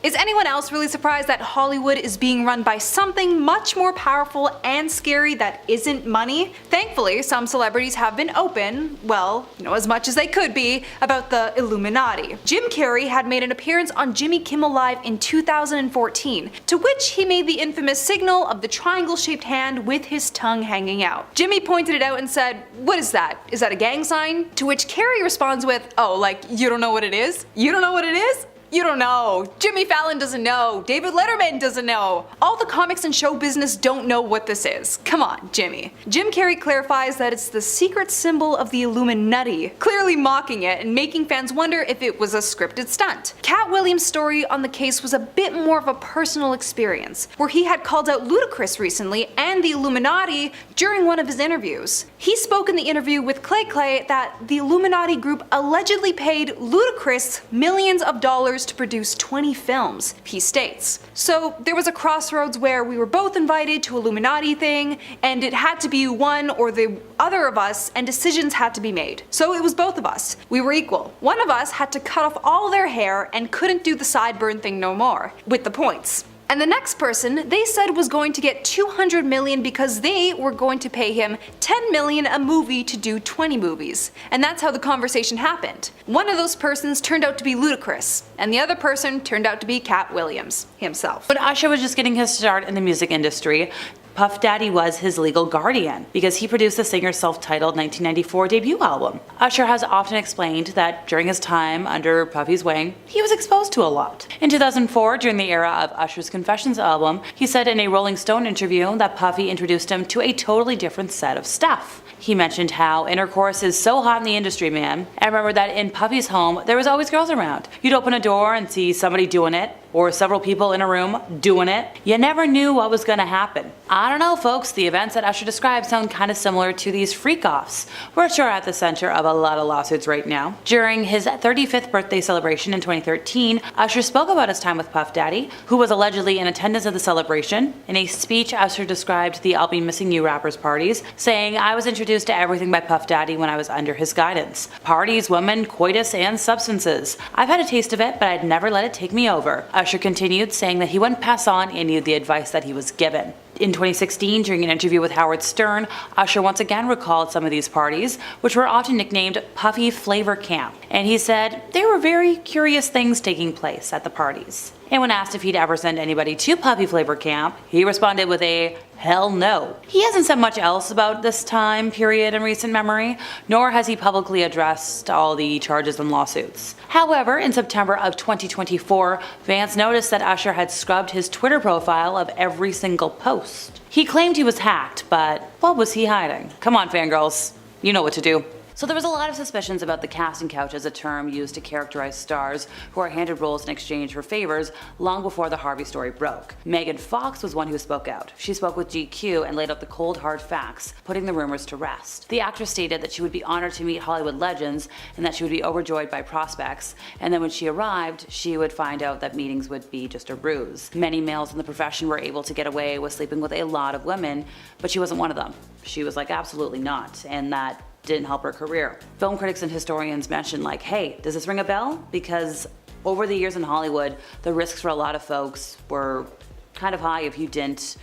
Is anyone else really surprised that Hollywood is being run by something much more powerful and scary that isn't money? Thankfully, some celebrities have been open, well, as much as they could be, about the Illuminati. Jim Carrey had made an appearance on Jimmy Kimmel Live in 2014, to which he made the infamous signal of the triangle-shaped hand with his tongue hanging out. Jimmy pointed it out and said, "What is that? Is that a gang sign?" To which Carrey responds with, "Oh, like, you don't know what it is? You don't know what it is? You don't know. Jimmy Fallon doesn't know. David Letterman doesn't know. All the comics and show business don't know what this is. Come on, Jimmy." Jim Carrey clarifies that it's the secret symbol of the Illuminati, clearly mocking it and making fans wonder if it was a scripted stunt. Cat Williams' story on the case was a bit more of a personal experience, where he had called out Ludacris recently and the Illuminati during one of his interviews. He spoke in the interview with Clay Clay that the Illuminati group allegedly paid Ludacris millions of dollars to produce 20 films, he states. So there was a crossroads where we were both invited to Illuminati thing, and it had to be one or the other of us, and decisions had to be made. So it was both of us. We were equal. One of us had to cut off all their hair and couldn't do the sideburn thing no more, with the points. And the next person, they said, was going to get $200 million because they were going to pay him $10 million a movie to do 20 movies. And that's how the conversation happened. One of those persons turned out to be Ludacris, and the other person turned out to be Cat Williams himself. When Usher was just getting his start in the music industry, Puff Daddy was his legal guardian because he produced the singer's self-titled 1994 debut album. Usher has often explained that during his time under Puffy's wing, he was exposed to a lot. In 2004, during the era of Usher's Confessions album, he said in a Rolling Stone interview that Puffy introduced him to a totally different set of stuff. He mentioned how intercourse is so hot in the industry, man. I remember that in Puffy's home, there was always girls around. You'd open a door and see somebody doing it, or several people in a room doing it. You never knew what was gonna happen. I don't know, folks, the events that Usher described sound kinda similar to these freak-offs, which are at the center of a lot of lawsuits right now. During his 35th birthday celebration in 2013, Usher spoke about his time with Puff Daddy, who was allegedly in attendance at the celebration. In a speech, Usher described the I'll Be Missing You rappers' parties, saying, "I was introduced to everything by Puff Daddy when I was under his guidance. Parties, women, coitus, and substances. I've had a taste of it, but I'd never let it take me over." Usher continued, saying that he wouldn't pass on any of the advice that he was given. In 2016, during an interview with Howard Stern, Usher once again recalled some of these parties, which were often nicknamed Puffy Flavor Camp, and he said there were very curious things taking place at the parties. And when asked if he'd ever send anybody to Puffy Flavor Camp, he responded with a hell no. He hasn't said much else about this time period in recent memory, nor has he publicly addressed all the charges and lawsuits. However, in September of 2024, fans noticed that Usher had scrubbed his Twitter profile of every single post. He claimed he was hacked, but what was he hiding? Come on, fangirls, you know what to do. So there was a lot of suspicions about the casting couch as a term used to characterize stars who are handed roles in exchange for favors long before the Harvey story broke. Megan Fox was one who spoke out. She spoke with GQ and laid out the cold hard facts, putting the rumors to rest. The actress stated that she would be honored to meet Hollywood legends and that she would be overjoyed by prospects, and then when she arrived, she would find out that meetings would be just a ruse. Many males in the profession were able to get away with sleeping with a lot of women, but she wasn't one of them. She was like, absolutely not, and that didn't help her career. Film critics and historians mentioned like, hey, does this ring a bell? Because over the years in Hollywood, the risks for a lot of folks were kind of high if you didn't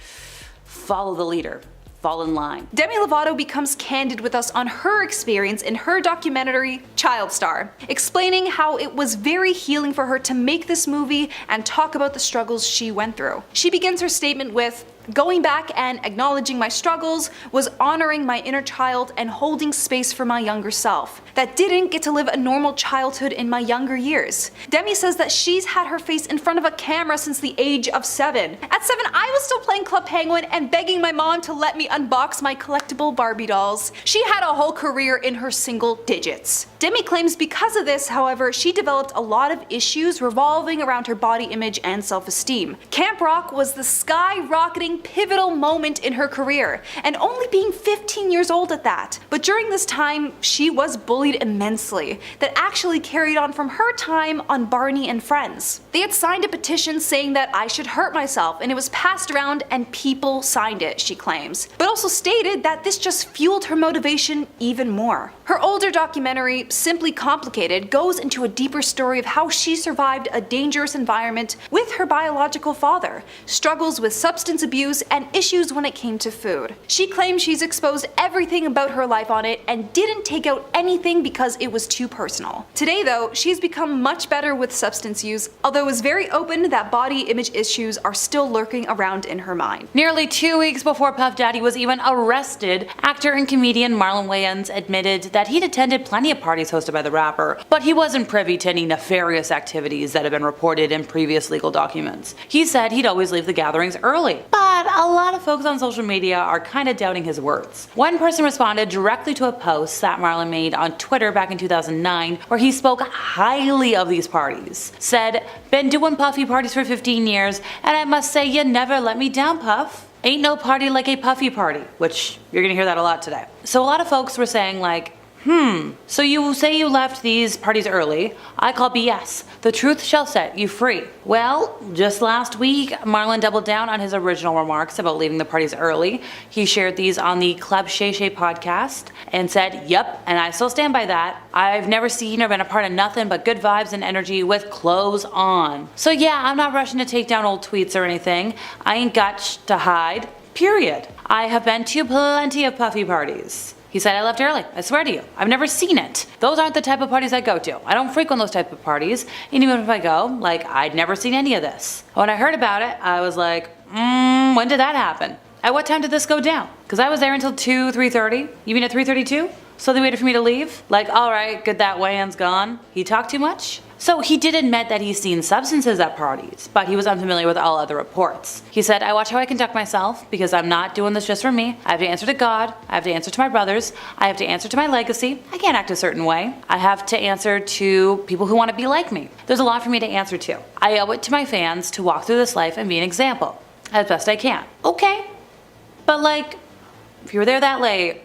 follow the leader. Fall in line. Demi Lovato becomes candid with us on her experience in her documentary, Child Star, explaining how it was very healing for her to make this movie and talk about the struggles she went through. She begins her statement with, "Going back and acknowledging my struggles was honoring my inner child and holding space for my younger self that didn't get to live a normal childhood in my younger years." Demi says that she's had her face in front of a camera since the age of 7. At 7, I was still playing Club Penguin and begging my mom to let me unbox my collectible Barbie dolls. She had a whole career in her single digits. Demi claims because of this, however, she developed a lot of issues revolving around her body image and self-esteem. Camp Rock was the skyrocketing defining, pivotal moment in her career, and only being 15 years old at that. But during this time, she was bullied immensely, that actually carried on from her time on Barney and Friends. They had signed a petition saying that I should hurt myself, and it was passed around and people signed it, she claims, but also stated that this just fueled her motivation even more. Her older documentary, Simply Complicated, goes into a deeper story of how she survived a dangerous environment with her biological father, struggles with substance abuse, and issues when it came to food. She claims she's exposed everything about her life on it and didn't take out anything because it was too personal. Today though, she's become much better with substance use, although is very open that body image issues are still lurking around in her mind. Nearly 2 weeks before Puff Daddy was even arrested, actor and comedian Marlon Wayans admitted that he'd attended plenty of parties hosted by the rapper, but he wasn't privy to any nefarious activities that have been reported in previous legal documents. He said he'd always leave the gatherings early, but a lot of folks on social media are kinda doubting his words. One person responded directly to a post that Marlon made on Twitter back in 2009 where he spoke highly of these parties. Said, "Been doing Puffy parties for 15 years, and I must say you never let me down, Puff. Ain't no party like a Puffy party," which you're gonna hear that a lot today. So a lot of folks were saying like, so you say you left these parties early. I call BS. The truth shall set you free. Well, just last week, Marlon doubled down on his original remarks about leaving the parties early. He shared these on the Club Shay Shay podcast and said, "Yep, and I still stand by that. I've never seen or been a part of nothing but good vibes and energy with clothes on." So yeah, I'm not rushing to take down old tweets or anything. I ain't got to hide. Period. I have been to plenty of Puffy parties. He said, "I left early. I swear to you. I've never seen it. Those aren't the type of parties I go to. I don't frequent those type of parties. And even if I go, like, I'd never seen any of this." When I heard about it, I was like, when did that happen? At what time did this go down? Because I was there until 3:30. You mean at 3:32? So they waited for me to leave? Like, alright, good that Wayans gone. He talked too much? So he did admit that he's seen substances at parties, but he was unfamiliar with all other reports. He said, "I watch how I conduct myself because I'm not doing this just for me. I have to answer to God, I have to answer to my brothers, I have to answer to my legacy. I can't act a certain way. I have to answer to people who want to be like me. There's a lot for me to answer to. I owe it to my fans to walk through this life and be an example as best I can." Okay, but like, if you were there that late,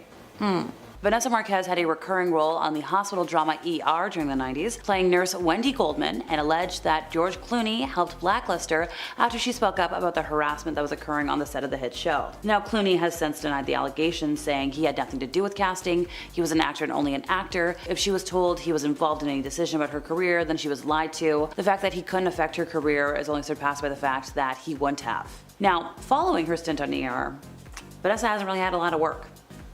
Vanessa Marquez had a recurring role on the hospital drama ER during the 90s, playing nurse Wendy Goldman, and alleged that George Clooney helped blacklist her after she spoke up about the harassment that was occurring on the set of the hit show. Now, Clooney has since denied the allegations, saying he had nothing to do with casting, he was an actor and only an actor. If she was told he was involved in any decision about her career, then she was lied to. The fact that he couldn't affect her career is only surpassed by the fact that he wouldn't have. Now, following her stint on ER, Vanessa hasn't really had a lot of work.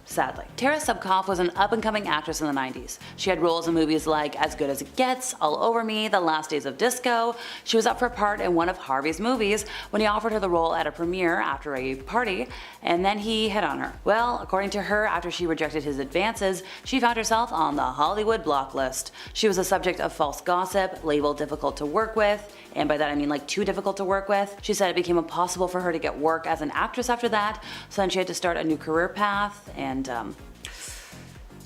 Sadly. Tara Subkoff was an up-and-coming actress in the 90s. She had roles in movies like As Good as It Gets, All Over Me, The Last Days of Disco. She was up for a part in one of Harvey's movies when he offered her the role at a premiere after a party, and then he hit on her. Well, according to her, after she rejected his advances, she found herself on the Hollywood block list. She was the subject of false gossip, labeled difficult to work with, and by that I mean like too difficult to work with. She said it became impossible for her to get work as an actress after that, so then she had to start a new career path, and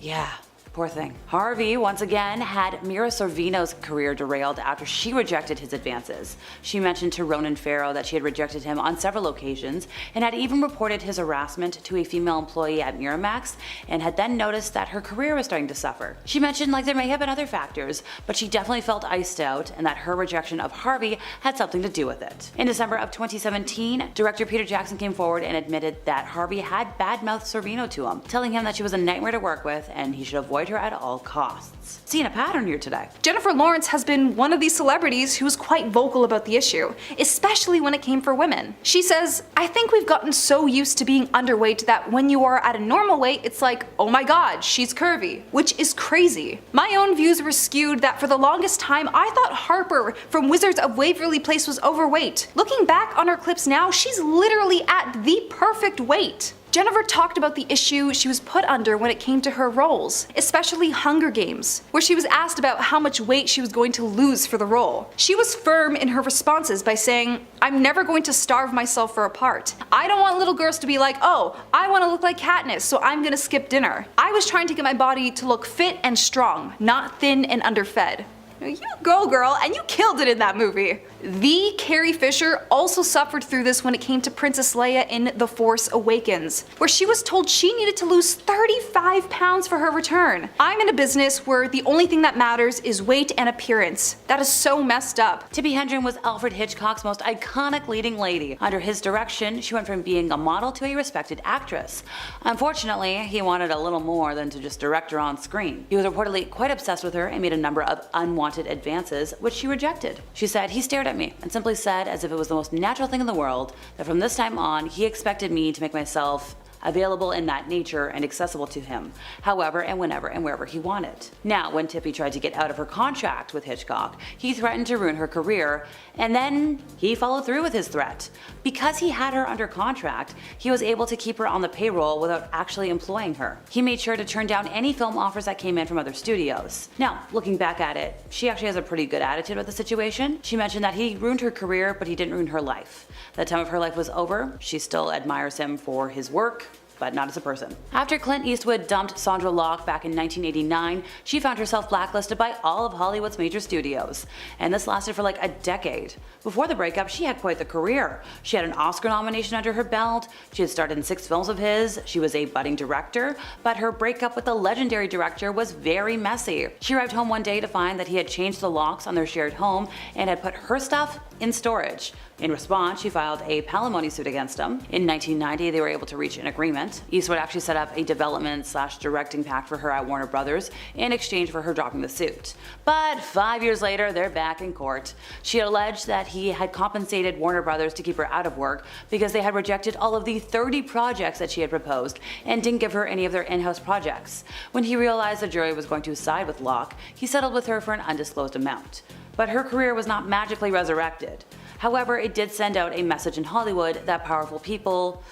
yeah. Poor thing. Harvey, once again, had Mira Sorvino's career derailed after she rejected his advances. She mentioned to Ronan Farrow that she had rejected him on several occasions and had even reported his harassment to a female employee at Miramax, and had then noticed that her career was starting to suffer. She mentioned like there may have been other factors, but she definitely felt iced out and that her rejection of Harvey had something to do with it. In December of 2017, director Peter Jackson came forward and admitted that Harvey had badmouthed Sorvino to him, telling him that she was a nightmare to work with and he should avoid her at all costs. Seeing a pattern here today. Jennifer Lawrence has been one of these celebrities who was quite vocal about the issue, especially when it came for women. She says, "I think we've gotten so used to being underweight that when you are at a normal weight, it's like, oh my god, she's curvy," which is crazy. My own views were skewed that for the longest time, I thought Harper from Wizards of Waverly Place was overweight. Looking back on her clips now, she's literally at the perfect weight. Jennifer talked about the issue she was put under when it came to her roles, especially Hunger Games, where she was asked about how much weight she was going to lose for the role. She was firm in her responses by saying, "I'm never going to starve myself for a part. I don't want little girls to be like, oh, I want to look like Katniss, so I'm gonna skip dinner. I was trying to get my body to look fit and strong, not thin and underfed." You go, girl, and you killed it in that movie. The Carrie Fisher also suffered through this when it came to Princess Leia in The Force Awakens, where she was told she needed to lose 35 pounds for her return. I'm in a business where the only thing that matters is weight and appearance. That is so messed up. Tippi Hedren was Alfred Hitchcock's most iconic leading lady. Under his direction, she went from being a model to a respected actress. Unfortunately, he wanted a little more than to just direct her on screen. He was reportedly quite obsessed with her and made a number of unwanted advances, which she rejected. She said, "He stared at me and simply said, as if it was the most natural thing in the world, that from this time on, he expected me to make myself available in that nature and accessible to him, however and whenever and wherever he wanted." Now, when Tippi tried to get out of her contract with Hitchcock, he threatened to ruin her career, and then he followed through with his threat. Because he had her under contract, he was able to keep her on the payroll without actually employing her. He made sure to turn down any film offers that came in from other studios. Now, looking back at it, she actually has a pretty good attitude with the situation. She mentioned that he ruined her career, but he didn't ruin her life. That time of her life was over. She still admires him for his work, but not as a person. After Clint Eastwood dumped Sandra Locke back in 1989, she found herself blacklisted by all of Hollywood's major studios, and this lasted for like a decade. Before the breakup, she had quite the career. She had an Oscar nomination under her belt, she had starred in 6 films of his, she was a budding director, but her breakup with the legendary director was very messy. She arrived home one day to find that he had changed the locks on their shared home and had put her stuff in storage. In response, she filed a palimony suit against him. In 1990, they were able to reach an agreement. Eastwood actually set up a development/directing pact for her at Warner Brothers in exchange for her dropping the suit. But 5 years later, they're back in court. She alleged that he had compensated Warner Brothers to keep her out of work because they had rejected all of the 30 projects that she had proposed and didn't give her any of their in-house projects. When he realized the jury was going to side with Locke, he settled with her for an undisclosed amount. But her career was not magically resurrected. However, it did send out a message in Hollywood that powerful people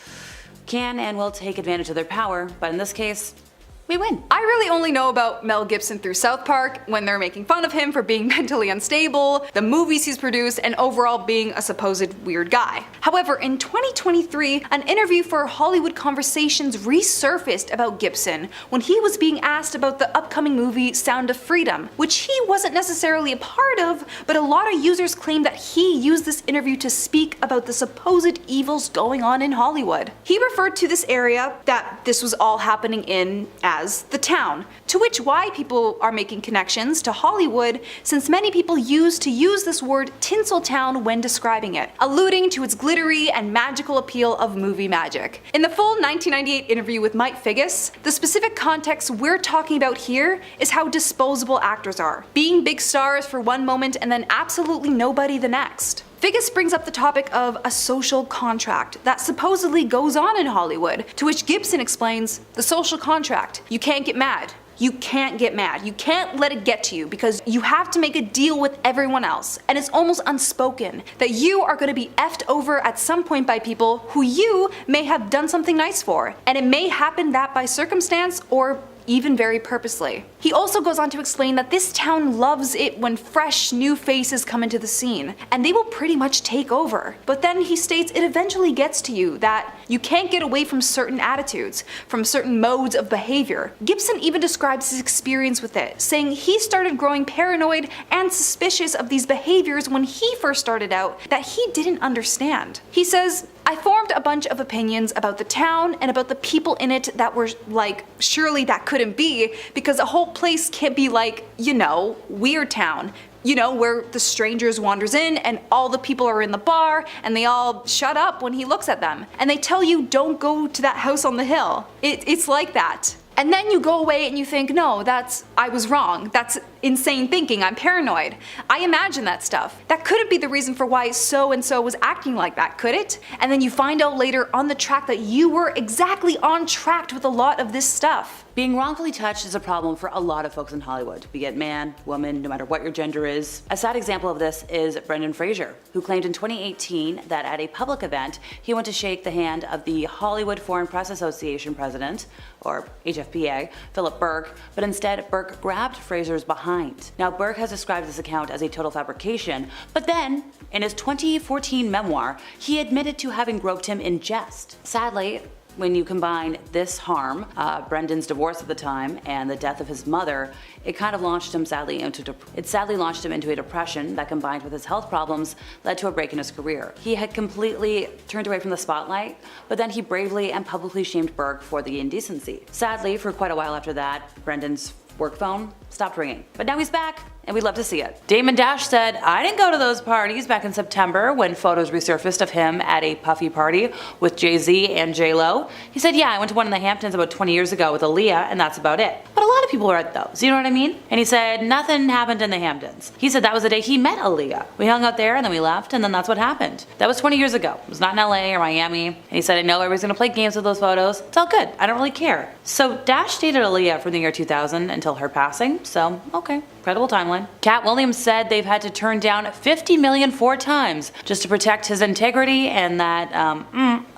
can and will take advantage of their power, but in this case, we win. I really only know about Mel Gibson through South Park, when they're making fun of him for being mentally unstable, the movies he's produced, and overall being a supposed weird guy. However, in 2023, an interview for Hollywood Conversations resurfaced about Gibson when he was being asked about the upcoming movie Sound of Freedom, which he wasn't necessarily a part of, but a lot of users claim that he used this interview to speak about the supposed evils going on in Hollywood. He referred to this area that this was all happening in as the town, to which why people are making connections to Hollywood, since many people use this word Tinseltown when describing it, alluding to its glittery and magical appeal of movie magic. In the full 1998 interview with Mike Figgis, the specific context we're talking about here is how disposable actors are, being big stars for one moment and then absolutely nobody the next. Figgis brings up the topic of a social contract that supposedly goes on in Hollywood, to which Gibson explains, the social contract, you can't get mad. You can't get mad. You can't let it get to you because you have to make a deal with everyone else. And it's almost unspoken that you are going to be effed over at some point by people who you may have done something nice for. And it may happen that by circumstance or even very purposely. He also goes on to explain that this town loves it when fresh, new faces come into the scene, and they will pretty much take over. But then he states it eventually gets to you that you can't get away from certain attitudes, from certain modes of behavior. Gibson even describes his experience with it, saying he started growing paranoid and suspicious of these behaviors when he first started out that he didn't understand. He says, I formed a bunch of opinions about the town and about the people in it that were like, surely that couldn't be, because a whole place can't be like, Weird Town. Where the strangers wanders in and all the people are in the bar and they all shut up when he looks at them. And they tell you don't go to that house on the hill. It's like that. And then you go away and you think, no, I was wrong. That's insane thinking. I'm paranoid. I imagine that stuff. That couldn't be the reason for why so-and-so was acting like that, could it? And then you find out later on the track that you were exactly on track with a lot of this stuff. Being wrongfully touched is a problem for a lot of folks in Hollywood, be it man, woman, no matter what your gender is. A sad example of this is Brendan Fraser, who claimed in 2018 that at a public event, he went to shake the hand of the Hollywood Foreign Press Association president, or HFPA, Philip Burke, but instead Burke grabbed Fraser's behind. Now, Burke has described this account as a total fabrication, but then, in his 2014 memoir, he admitted to having groped him in jest. Sadly, when you combine this harm, Brendan's divorce at the time, and the death of his mother, it kind of launched him sadly into a depression that, combined with his health problems, led to a break in his career. He had completely turned away from the spotlight, but then he bravely and publicly shamed Berg for the indecency. Sadly, for quite a while after that, Brendan's work phone stopped ringing. But now he's back, and we'd love to see it. Damon Dash said, "I didn't go to those parties back in September when photos resurfaced of him at a Puffy party with Jay-Z and J-Lo." He said, "Yeah, I went to one in the Hamptons about 20 years ago with Aaliyah, and that's about it." But a lot of people were at those, you know what I mean? And he said, nothing happened in the Hamptons. He said that was the day he met Aaliyah. We hung out there, and then we left, and then that's what happened. That was 20 years ago. It was not in LA or Miami. And he said, "I know everybody's gonna play games with those photos. It's all good. I don't really care." So Dash dated Aaliyah from the year 2000 until her passing, so okay. Incredible timeline. Cat Williams said they've had to turn down $50 million 4 times just to protect his integrity and that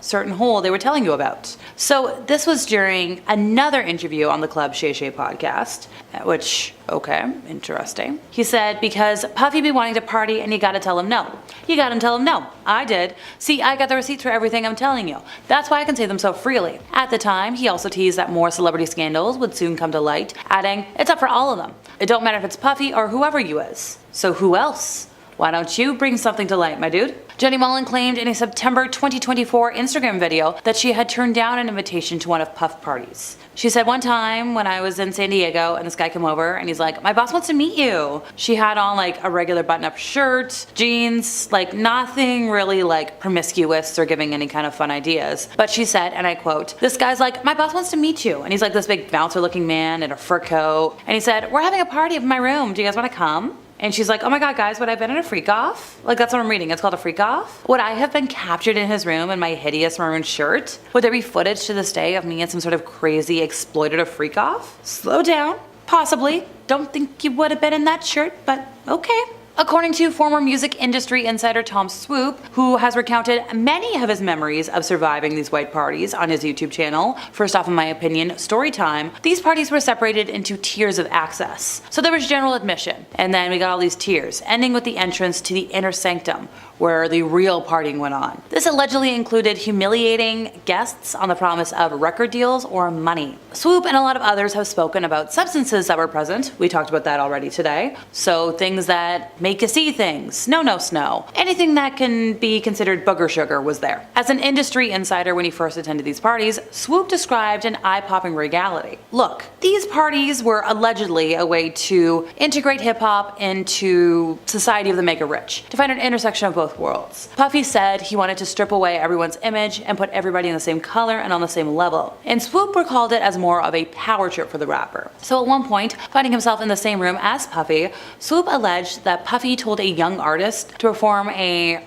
certain hole they were telling you about. So this was during another interview on the Club Shay Shay podcast, which, okay, interesting. He said, because Puffy be wanting to party and you gotta tell him no. You gotta tell him no. I did. See, I got the receipts for everything I'm telling you. That's why I can say them so freely. At the time, he also teased that more celebrity scandals would soon come to light, adding, "It's up for all of them. It don't matter if it's Puffy or whoever you is. So who else? Why don't you bring something to light, my dude?" Jenny Mullen claimed in a September 2024 Instagram video that she had turned down an invitation to one of Puff parties. She said, "One time when I was in San Diego and this guy came over and he's like, 'My boss wants to meet you.' She had on like a regular button-up shirt, jeans, like nothing really like promiscuous or giving any kind of fun ideas. But she said, and I quote, this guy's like, 'My boss wants to meet you.' And he's like this big bouncer looking man in a fur coat. And he said, 'We're having a party in my room. Do you guys want to come?' And she's like, 'Oh my god, guys, would I have been in a freak off?' Like, that's what I'm reading. It's called a freak off. Would I have been captured in his room in my hideous maroon shirt? Would there be footage to this day of me in some sort of crazy exploitative freak off? Slow down. Possibly. Don't think you would have been in that shirt, but okay." According to former music industry insider Tom Swoop, who has recounted many of his memories of surviving these white parties on his YouTube channel, first off in my opinion, Storytime, these parties were separated into tiers of access. So there was general admission, and then we got all these tiers, ending with the entrance to the inner sanctum, where the real partying went on. This allegedly included humiliating guests on the promise of record deals or money. Swoop and a lot of others have spoken about substances that were present. We talked about that already today. So things that make you see things, no snow. Anything that can be considered booger sugar was there. As an industry insider when he first attended these parties, Swoop described an eye-popping regality. Look, these parties were allegedly a way to integrate hip-hop into society of the mega-rich, to find an intersection of both worlds. Puffy said he wanted to strip away everyone's image and put everybody in the same color and on the same level. And Swoop recalled it as more of a power trip for the rapper. So at one point, finding himself in the same room as Puffy, Swoop alleged that Puffy told a young artist to perform a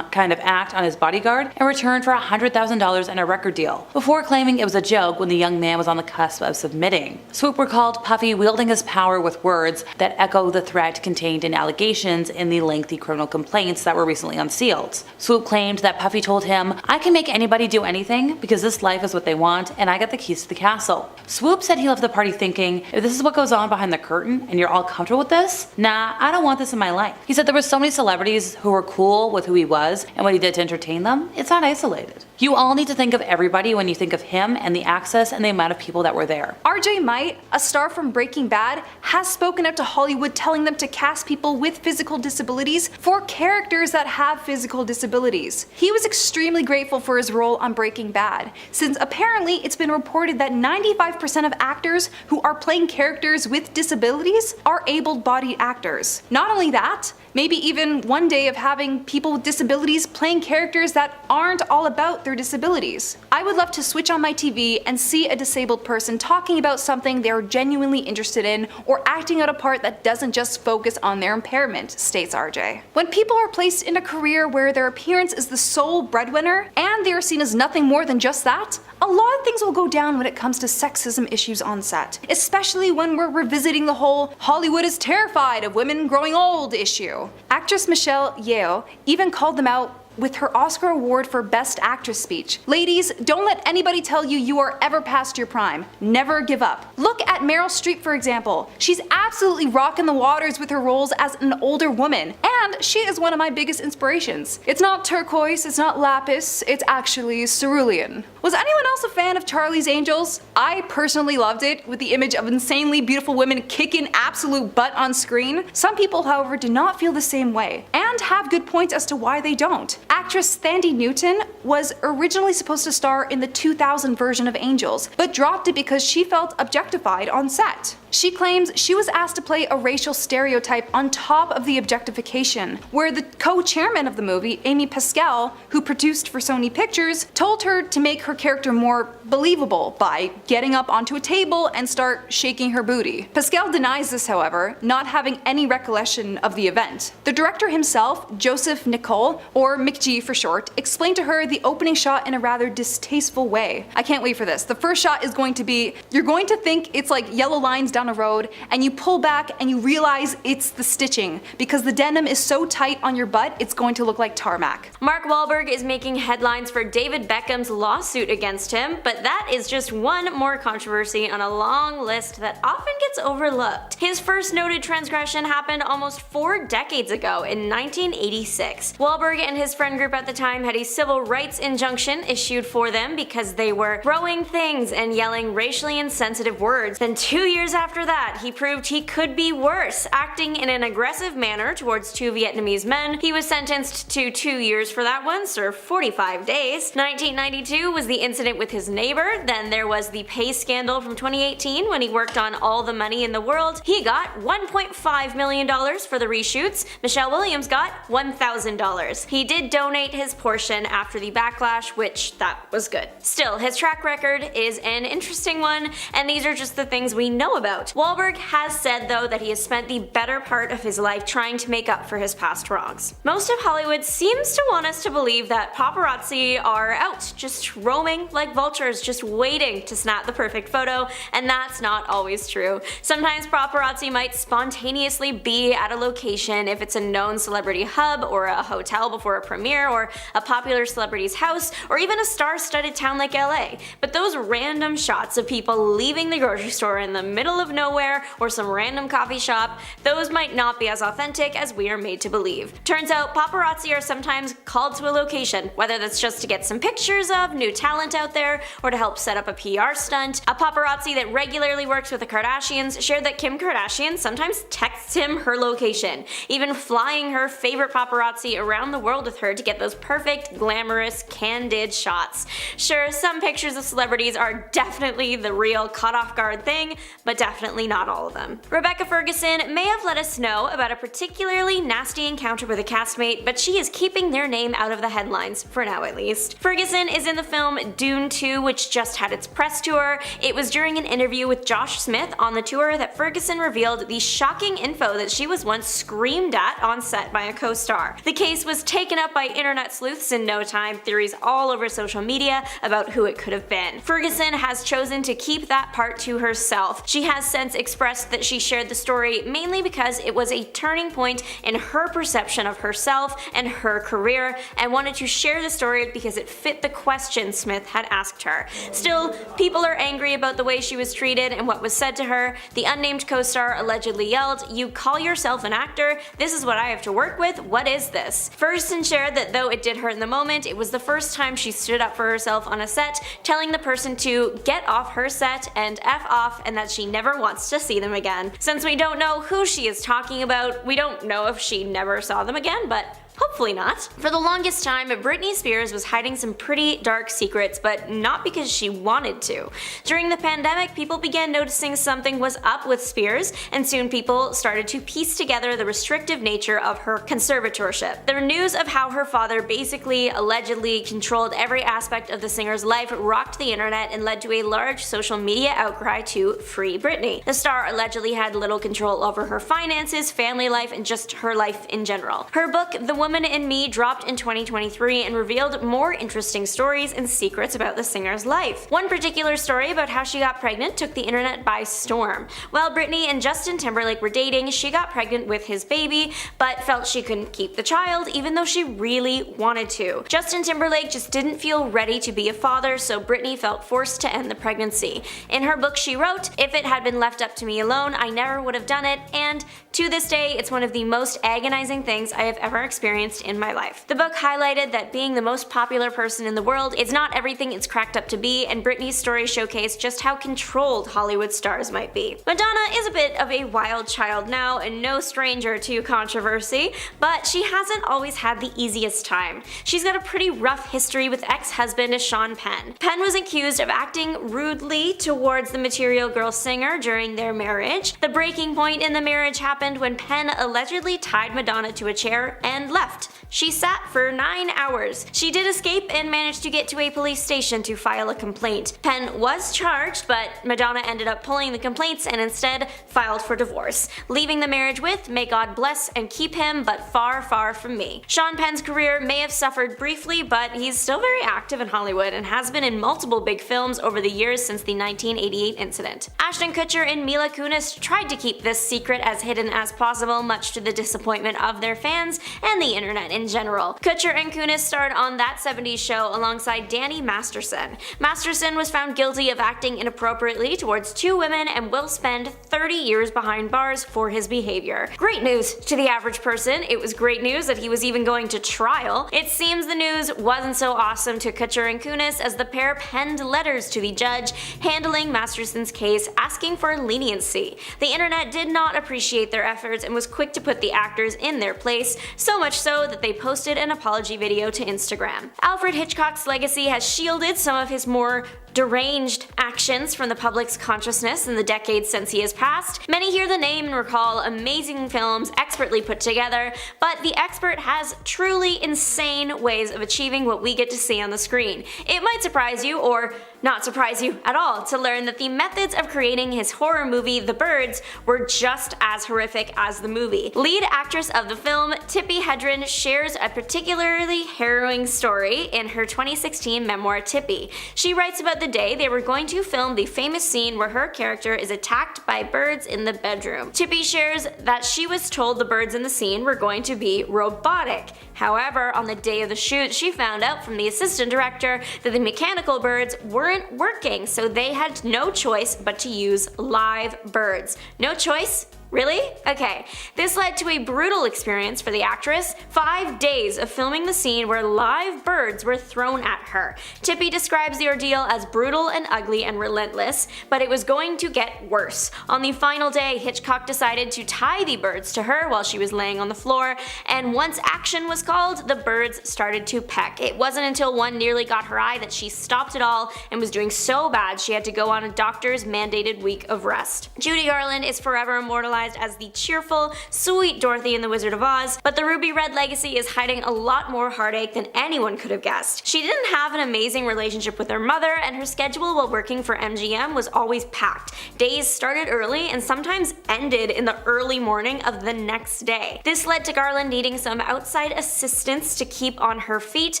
kind of act on his bodyguard in return for $100,000 and a record deal, before claiming it was a joke when the young man was on the cusp of submitting. Swoop recalled Puffy wielding his power with words that echo the threat contained in allegations in the lengthy criminal complaints that were recently unsealed. Swoop claimed that Puffy told him, "I can make anybody do anything because this life is what they want and I got the keys to the castle." Swoop said he left the party thinking, if this is what goes on behind the curtain and you're all comfortable with this, nah, I don't want this in my life. He said there were so many celebrities who were cool with who he was and what he did to entertain them. It's not isolated. You all need to think of everybody when you think of him and the access and the amount of people that were there. RJ Might, a star from Breaking Bad, has spoken out to Hollywood telling them to cast people with physical disabilities for characters that have physical disabilities. He was extremely grateful for his role on Breaking Bad, since apparently it's been reported that 95% of actors who are playing characters with disabilities are able-bodied actors. Not only that, maybe even one day of having people with disabilities playing characters that aren't all about their disabilities. I would love to switch on my TV and see a disabled person talking about something they're genuinely interested in or acting out a part that doesn't just focus on their impairment, states RJ. When people are placed in a career where their appearance is the sole breadwinner and they are seen as nothing more than just that, a lot of things will go down when it comes to sexism issues on set, especially when we're revisiting the whole Hollywood is terrified of women growing old issue. Actress Michelle Yeoh even called them out with her Oscar award for Best Actress speech. Ladies, don't let anybody tell you you are ever past your prime. Never give up. Look at Meryl Streep, for example. She's absolutely rocking the waters with her roles as an older woman, and she is one of my biggest inspirations. It's not turquoise, it's not lapis, it's actually cerulean. Was anyone else a fan of Charlie's Angels? I personally loved it, with the image of insanely beautiful women kicking absolute butt on screen. Some people, however, do not feel the same way, and have good points as to why they don't. Actress Thandie Newton was originally supposed to star in the 2000 version of Angels, but dropped it because she felt objectified on set. She claims she was asked to play a racial stereotype on top of the objectification, where the co-chairman of the movie, Amy Pascal, who produced for Sony Pictures, told her to make her character more believable by getting up onto a table and start shaking her booty. Pascal denies this, however, not having any recollection of the event. The director himself, Joseph Nicole, or McG for short, explained to her the opening shot in a rather distasteful way. I can't wait for this. The first shot is going to be, you're going to think it's like yellow lines down a road, and you pull back and you realize it's the stitching, because the denim is so tight on your butt it's going to look like tarmac. Mark Wahlberg is making headlines for David Beckham's lawsuit against him, but that is just one more controversy on a long list that often gets overlooked. His first noted transgression happened almost 4 decades ago in 1986. Wahlberg and his friend group at the time had a civil rights injunction issued for them because they were throwing things and yelling racially insensitive words. Then 2 years after that, he proved he could be worse, acting in an aggressive manner towards 2 Vietnamese men. He was sentenced to 2 years for that one, served 45 days. 1992 was the incident with his neighbor. Then there was the pay scandal from 2018 when he worked on All the Money in the World. He got $1.5 million for the reshoots. Michelle Williams got $1,000. He did donate his portion after the backlash, which that was good. Still, his track record is an interesting one, and these are just the things we know about. Wahlberg has said, though, that he has spent the better part of his life trying to make up for his past wrongs. Most of Hollywood seems to want us to believe that paparazzi are out, just roaming like vultures, just waiting to snap the perfect photo, and that's not always true. Sometimes paparazzi might spontaneously be at a location if it's a known celebrity hub, or a hotel before a premiere, or a popular celebrity's house, or even a star-studded town like LA. But those random shots of people leaving the grocery store in the middle of nowhere, or some random coffee shop, those might not be as authentic as we are made to believe. Turns out paparazzi are sometimes called to a location, whether that's just to get some pictures of new talent out there, or to help set up a PR stunt. A paparazzi that regularly works with the Kardashians shared that Kim Kardashian sometimes texts him her location, even flying her favorite paparazzi around the world with her to get those perfect, glamorous, candid shots. Sure, some pictures of celebrities are definitely the real caught off guard thing, but definitely not all of them. Rebecca Ferguson may have let us know about a particularly nasty encounter with a castmate, but she is keeping their name out of the headlines, for now at least. Ferguson is in the film Dune 2, which just had its press tour. It was during an interview with Josh Smith on the tour that Ferguson revealed the shocking info that she was once screamed at on set by a co-star. The case was taken up by internet sleuths in no time, theories all over social media about who it could have been. Ferguson has chosen to keep that part to herself. She has since expressed that she shared the story mainly because it was a turning point in her perception of herself and her career, and wanted to share the story because it fit the question Smith had asked her. Still, people are angry about the way she was treated and what was said to her. The unnamed co-star allegedly yelled, "You call yourself an actor? This is what I have to work with? What is this?" Ferguson shared that though it did hurt in the moment, it was the first time she stood up for herself on a set, telling the person to get off her set and F off, and that she never wants to see them again. Since we don't know who she is talking about, we don't know if she never saw them again, but hopefully not. For the longest time, Britney Spears was hiding some pretty dark secrets, but not because she wanted to. During the pandemic, people began noticing something was up with Spears, and soon people started to piece together the restrictive nature of her conservatorship. The news of how her father basically, allegedly controlled every aspect of the singer's life rocked the internet and led to a large social media outcry to free Britney. The star allegedly had little control over her finances, family life, and just her life in general. Her book, The Woman Woman in Me dropped in 2023 and revealed more interesting stories and secrets about the singer's life. One particular story about how she got pregnant took the internet by storm. While Britney and Justin Timberlake were dating, she got pregnant with his baby, but felt she couldn't keep the child even though she really wanted to. Justin Timberlake just didn't feel ready to be a father, so Britney felt forced to end the pregnancy. In her book she wrote, "If it had been left up to me alone, I never would have done it, and to this day, it's one of the most agonizing things I have ever experienced in my life." The book highlighted that being the most popular person in the world is not everything it's cracked up to be, and Britney's story showcased just how controlled Hollywood stars might be. Madonna is a bit of a wild child now and no stranger to controversy, but she hasn't always had the easiest time. She's got a pretty rough history with ex-husband Sean Penn. Penn was accused of acting rudely towards the Material Girl singer during their marriage. The breaking point in the marriage happened when Penn allegedly tied Madonna to a chair and left. She sat for 9 hours. She did escape and managed to get to a police station to file a complaint. Penn was charged, but Madonna ended up pulling the complaints and instead filed for divorce, leaving the marriage with "May God bless and keep him, but far, far from me." Sean Penn's career may have suffered briefly, but he's still very active in Hollywood and has been in multiple big films over the years since the 1988 incident. Ashton Kutcher and Mila Kunis tried to keep this secret as hidden as possible, much to the disappointment of their fans and the internet in general. Kutcher and Kunis starred on That 70s Show alongside Danny Masterson. Masterson was found guilty of acting inappropriately towards 2 women and will spend 30 years behind bars for his behavior. Great news to the average person. It was great news that he was even going to trial. It seems the news wasn't so awesome to Kutcher and Kunis, as the pair penned letters to the judge handling Masterson's case asking for leniency. The internet did not appreciate their efforts and was quick to put the actors in their place, so much so that they posted an apology video to Instagram. Alfred Hitchcock's legacy has shielded some of his more deranged actions from the public's consciousness in the decades since he has passed. Many hear the name and recall amazing films expertly put together, but the expert has truly insane ways of achieving what we get to see on the screen. It might surprise you, or not surprise you at all, to learn that the methods of creating his horror movie The Birds were just as horrific as the movie. Lead actress of the film, Tippi Hedren, shares a particularly harrowing story in her 2016 memoir Tippi. She writes about the day they were going to film the famous scene where her character is attacked by birds in the bedroom. Tippi shares that she was told the birds in the scene were going to be robotic. However, on the day of the shoot, she found out from the assistant director that the mechanical birds weren't working, so they had no choice but to use live birds. No choice? Really? Okay. This led to a brutal experience for the actress. 5 days of filming the scene where live birds were thrown at her. Tippi describes the ordeal as brutal and ugly and relentless, but it was going to get worse. On the final day, Hitchcock decided to tie the birds to her while she was laying on the floor, and once action was called, the birds started to peck. It wasn't until one nearly got her eye that she stopped it all and was doing so bad she had to go on a doctor's mandated week of rest. Judy Garland is forever immortalized as the cheerful, sweet Dorothy in The Wizard of Oz, but the Ruby Red legacy is hiding a lot more heartache than anyone could have guessed. She didn't have an amazing relationship with her mother, and her schedule while working for MGM was always packed. Days started early and sometimes ended in the early morning of the next day. This led to Garland needing some outside assistance to keep on her feet,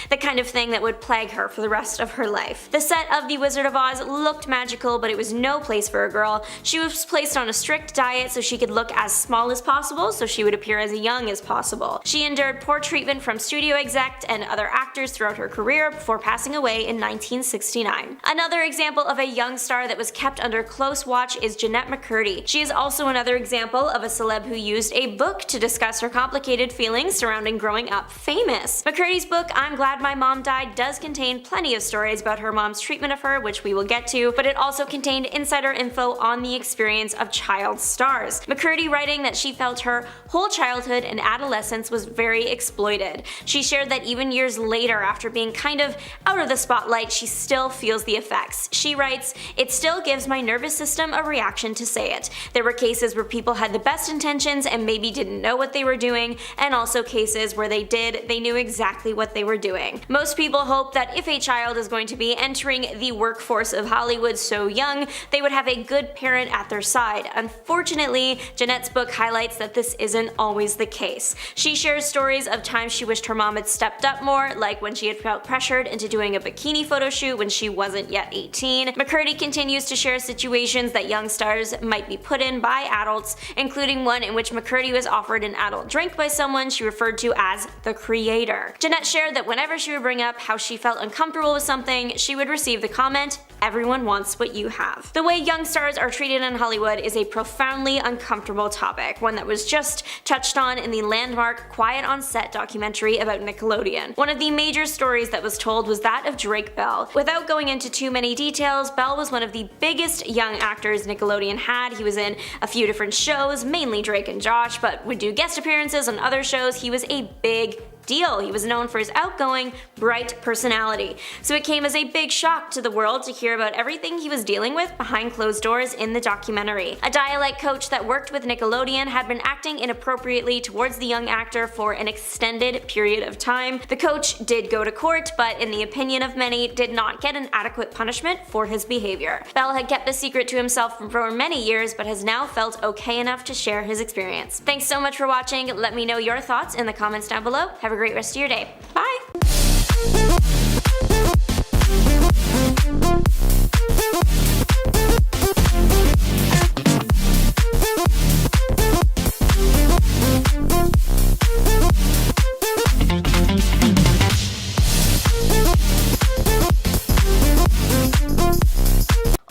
the kind of thing that would plague her for the rest of her life. The set of The Wizard of Oz looked magical, but it was no place for a girl. She was placed on a strict diet so she could look as small as possible, so she would appear as young as possible. She endured poor treatment from studio execs and other actors throughout her career before passing away in 1969. Another example of a young star that was kept under close watch is Jeanette McCurdy. She is also another example of a celeb who used a book to discuss her complicated feelings surrounding growing up famous. McCurdy's book, I'm Glad My Mom Died, does contain plenty of stories about her mom's treatment of her, which we will get to, but it also contained insider info on the experience of child stars. McCurdy writing that she felt her whole childhood and adolescence was very exploited. She shared that even years later, after being kind of out of the spotlight, she still feels the effects. She writes, "It still gives my nervous system a reaction to say it. There were cases where people had the best intentions and maybe didn't know what they were doing, and also cases where they knew exactly what they were doing. Most people hope that if a child is going to be entering the workforce of Hollywood so young, they would have a good parent at their side. Unfortunately, Demi, Jeanette's book highlights that this isn't always the case. She shares stories of times she wished her mom had stepped up more, like when she had felt pressured into doing a bikini photo shoot when she wasn't yet 18. McCurdy continues to share situations that young stars might be put in by adults, including one in which McCurdy was offered an adult drink by someone she referred to as the creator. Jeanette shared that whenever she would bring up how she felt uncomfortable with something, she would receive the comment, "Everyone wants what you have." The way young stars are treated in Hollywood is a profoundly uncomfortable topic, one that was just touched on in the landmark Quiet on Set documentary about Nickelodeon. One of the major stories that was told was that of Drake Bell. Without going into too many details, Bell was one of the biggest young actors Nickelodeon had. He was in a few different shows, mainly Drake and Josh, but would do guest appearances on other shows. He was a big deal. He was known for his outgoing, bright personality. So it came as a big shock to the world to hear about everything he was dealing with behind closed doors in the documentary. A dialect coach that worked with Nickelodeon had been acting inappropriately towards the young actor for an extended period of time. The coach did go to court, but in the opinion of many, did not get an adequate punishment for his behavior. Bell had kept the secret to himself for many years, but has now felt okay enough to share his experience. Thanks so much for watching. Let me know your thoughts in the comments down below. Have a great rest of your day. Bye!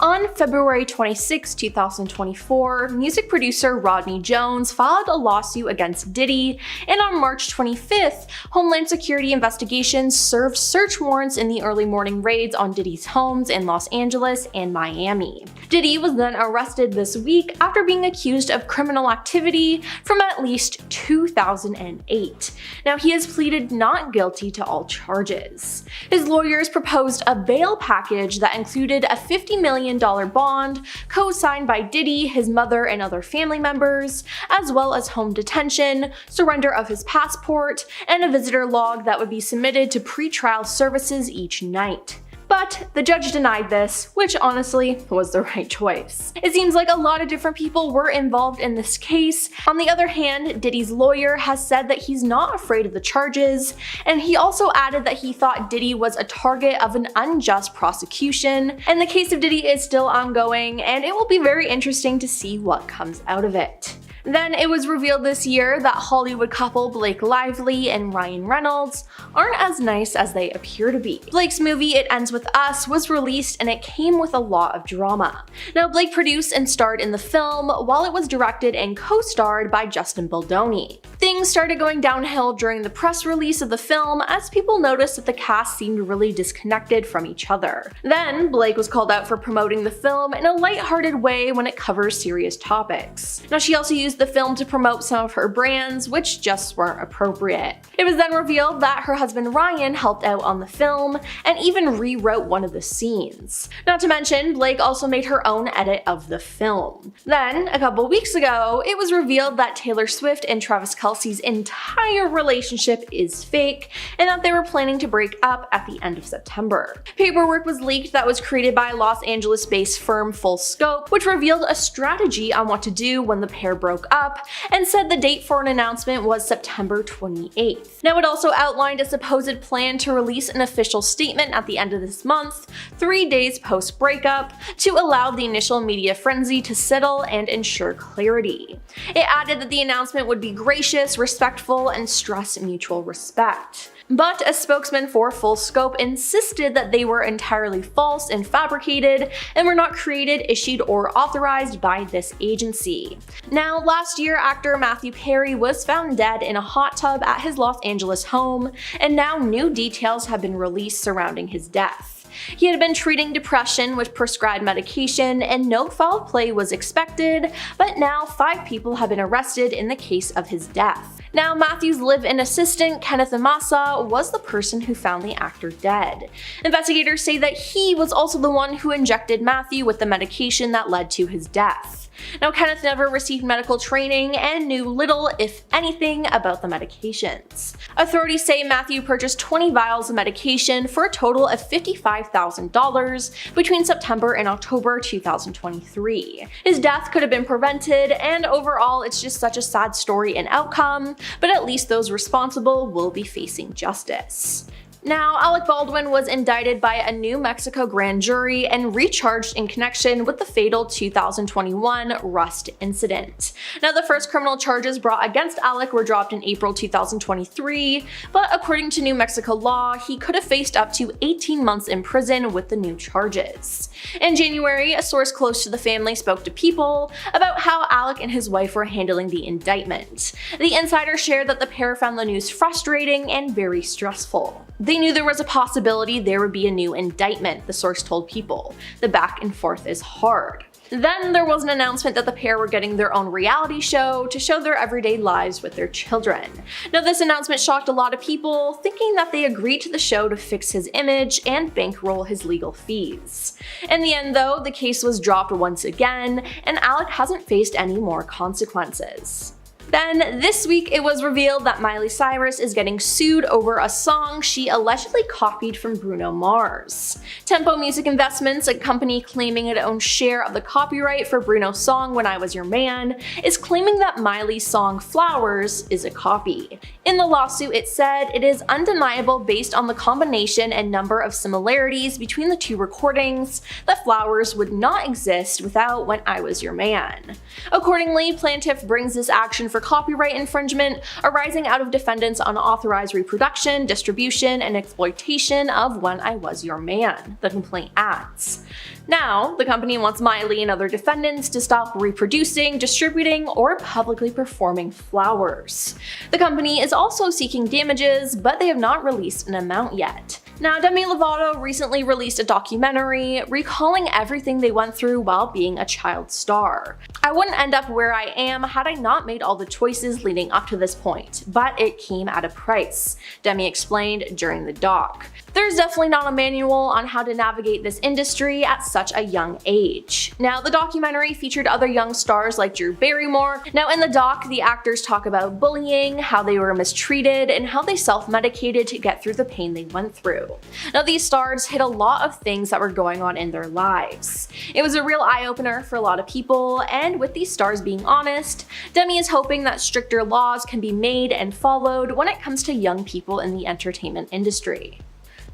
On February 26, 2024, music producer Rodney Jones filed a lawsuit against Diddy, and on March 25th, Homeland Security investigations served search warrants in the early morning raids on Diddy's homes in Los Angeles and Miami. Diddy was then arrested this week after being accused of criminal activity from at least 2008. Now, he has pleaded not guilty to all charges. His lawyers proposed a bail package that included a $50 million bond, co-signed by Diddy, his mother, and other family members, as well as home detention, surrender of his passport, and a visitor log that would be submitted to pretrial services each night. But the judge denied this, which honestly was the right choice. It seems like a lot of different people were involved in this case. On the other hand, Diddy's lawyer has said that he's not afraid of the charges, and he also added that he thought Diddy was a target of an unjust prosecution, and the case of Diddy is still ongoing, and it will be very interesting to see what comes out of it. Then it was revealed this year that Hollywood couple Blake Lively and Ryan Reynolds aren't as nice as they appear to be. Blake's movie It Ends With Us was released, and it came with a lot of drama. Now, Blake produced and starred in the film, while it was directed and co-starred by Justin Baldoni. Things started going downhill during the press release of the film, as people noticed that the cast seemed really disconnected from each other. Then, Blake was called out for promoting the film in a lighthearted way when it covers serious topics. Now, she also used the film to promote some of her brands, which just weren't appropriate. It was then revealed that her husband Ryan helped out on the film, and even rewrote one of the scenes. Not to mention, Blake also made her own edit of the film. Then, a couple weeks ago, it was revealed that Taylor Swift and Travis Kelce's entire relationship is fake, and that they were planning to break up at the end of September. Paperwork was leaked that was created by Los Angeles-based firm Full Scope, which revealed a strategy on what to do when the pair broke up, and said the date for an announcement was September 28th. Now, it also outlined a supposed plan to release an official statement at the end of this month, 3 days post-breakup, to allow the initial media frenzy to settle and ensure clarity. It added that the announcement would be gracious, respectful, and stress mutual respect. But a spokesman for Full Scope insisted that they were entirely false and fabricated, and were not created, issued, or authorized by this agency. Now, last year, actor Matthew Perry was found dead in a hot tub at his Los Angeles home, and now new details have been released surrounding his death. He had been treating depression with prescribed medication, and no foul play was expected, but now 5 people have been arrested in the case of his death. Now, Matthew's live-in assistant, Kenneth Amasa, was the person who found the actor dead. Investigators say that he was also the one who injected Matthew with the medication that led to his death. Now, Kenneth never received medical training and knew little, if anything, about the medications. Authorities say Matthew purchased 20 vials of medication for a total of $55,000 between September and October 2023. His death could have been prevented, and overall it's just such a sad story and outcome, but at least those responsible will be facing justice. Now, Alec Baldwin was indicted by a New Mexico grand jury and recharged in connection with the fatal 2021 Rust incident. Now, the first criminal charges brought against Alec were dropped in April 2023, but according to New Mexico law, he could have faced up to 18 months in prison with the new charges. In January, a source close to the family spoke to People about how Alec and his wife were handling the indictment. The insider shared that the pair found the news frustrating and very stressful. They knew there was a possibility there would be a new indictment, the source told People. The back and forth is hard. Then there was an announcement that the pair were getting their own reality show to show their everyday lives with their children. Now, this announcement shocked a lot of people, thinking that they agreed to the show to fix his image and bankroll his legal fees. In the end, though, the case was dropped once again, and Alec hasn't faced any more consequences. Then, this week it was revealed that Miley Cyrus is getting sued over a song she allegedly copied from Bruno Mars. Tempo Music Investments, a company claiming it owns share of the copyright for Bruno's song When I Was Your Man, is claiming that Miley's song Flowers is a copy. In the lawsuit, it said it is undeniable based on the combination and number of similarities between the two recordings that Flowers would not exist without When I Was Your Man. Accordingly, plaintiff brings this action for copyright infringement arising out of defendants' unauthorized reproduction, distribution, and exploitation of When I Was Your Man, the complaint adds. Now, the company wants Miley and other defendants to stop reproducing, distributing, or publicly performing Flowers. The company is also seeking damages, but they have not released an amount yet. Now, Demi Lovato recently released a documentary recalling everything they went through while being a child star. I wouldn't end up where I am had I not made all the choices leading up to this point, but it came at a price, Demi explained during the doc. There's definitely not a manual on how to navigate this industry at such a young age. Now, the documentary featured other young stars like Drew Barrymore. Now, in the doc, the actors talk about bullying, how they were mistreated, and how they self-medicated to get through the pain they went through. Now, these stars hid a lot of things that were going on in their lives. It was a real eye-opener for a lot of people, and with these stars being honest, Demi is hoping that stricter laws can be made and followed when it comes to young people in the entertainment industry.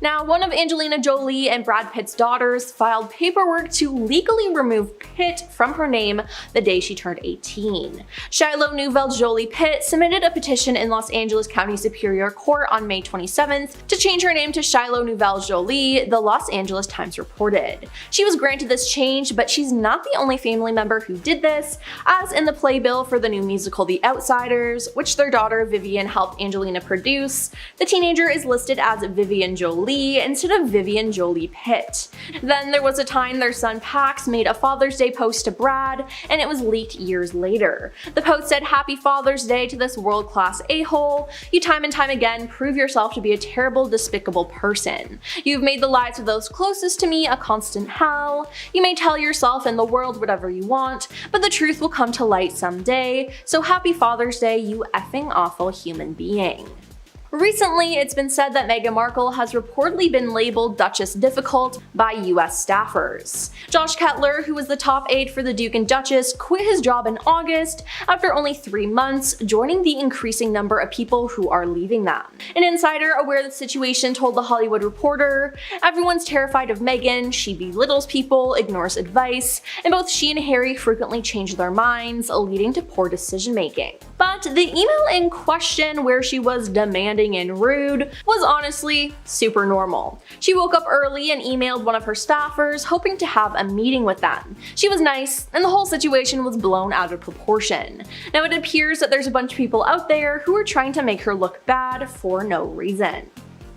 Now, one of Angelina Jolie and Brad Pitt's daughters filed paperwork to legally remove Pitt from her name the day she turned 18. Shiloh Nouvelle Jolie Pitt submitted a petition in Los Angeles County Superior Court on May 27th to change her name to Shiloh Nouvelle Jolie, the Los Angeles Times reported. She was granted this change, but she's not the only family member who did this, as in the playbill for the new musical The Outsiders, which their daughter Vivian helped Angelina produce, the teenager is listed as Vivian Jolie instead of Vivian Jolie Pitt. Then there was a time their son Pax made a Father's Day post to Brad, and it was leaked years later. The post said, "Happy Father's Day to this world-class a-hole. You time and time again prove yourself to be a terrible, despicable person. You've made the lives of those closest to me a constant hell. You may tell yourself and the world whatever you want, but the truth will come to light someday, so happy Father's Day, you effing awful human being." Recently, it's been said that Meghan Markle has reportedly been labeled Duchess difficult by US staffers. Josh Kettler, who was the top aide for the Duke and Duchess, quit his job in August after only 3 months, joining the increasing number of people who are leaving them. An insider aware of the situation told The Hollywood Reporter, "Everyone's terrified of Meghan, she belittles people, ignores advice, and both she and Harry frequently change their minds, leading to poor decision making." But the email in question, where she was demanding and rude, was honestly super normal. She woke up early and emailed one of her staffers hoping to have a meeting with them. She was nice, and the whole situation was blown out of proportion. Now, it appears that there's a bunch of people out there who are trying to make her look bad for no reason.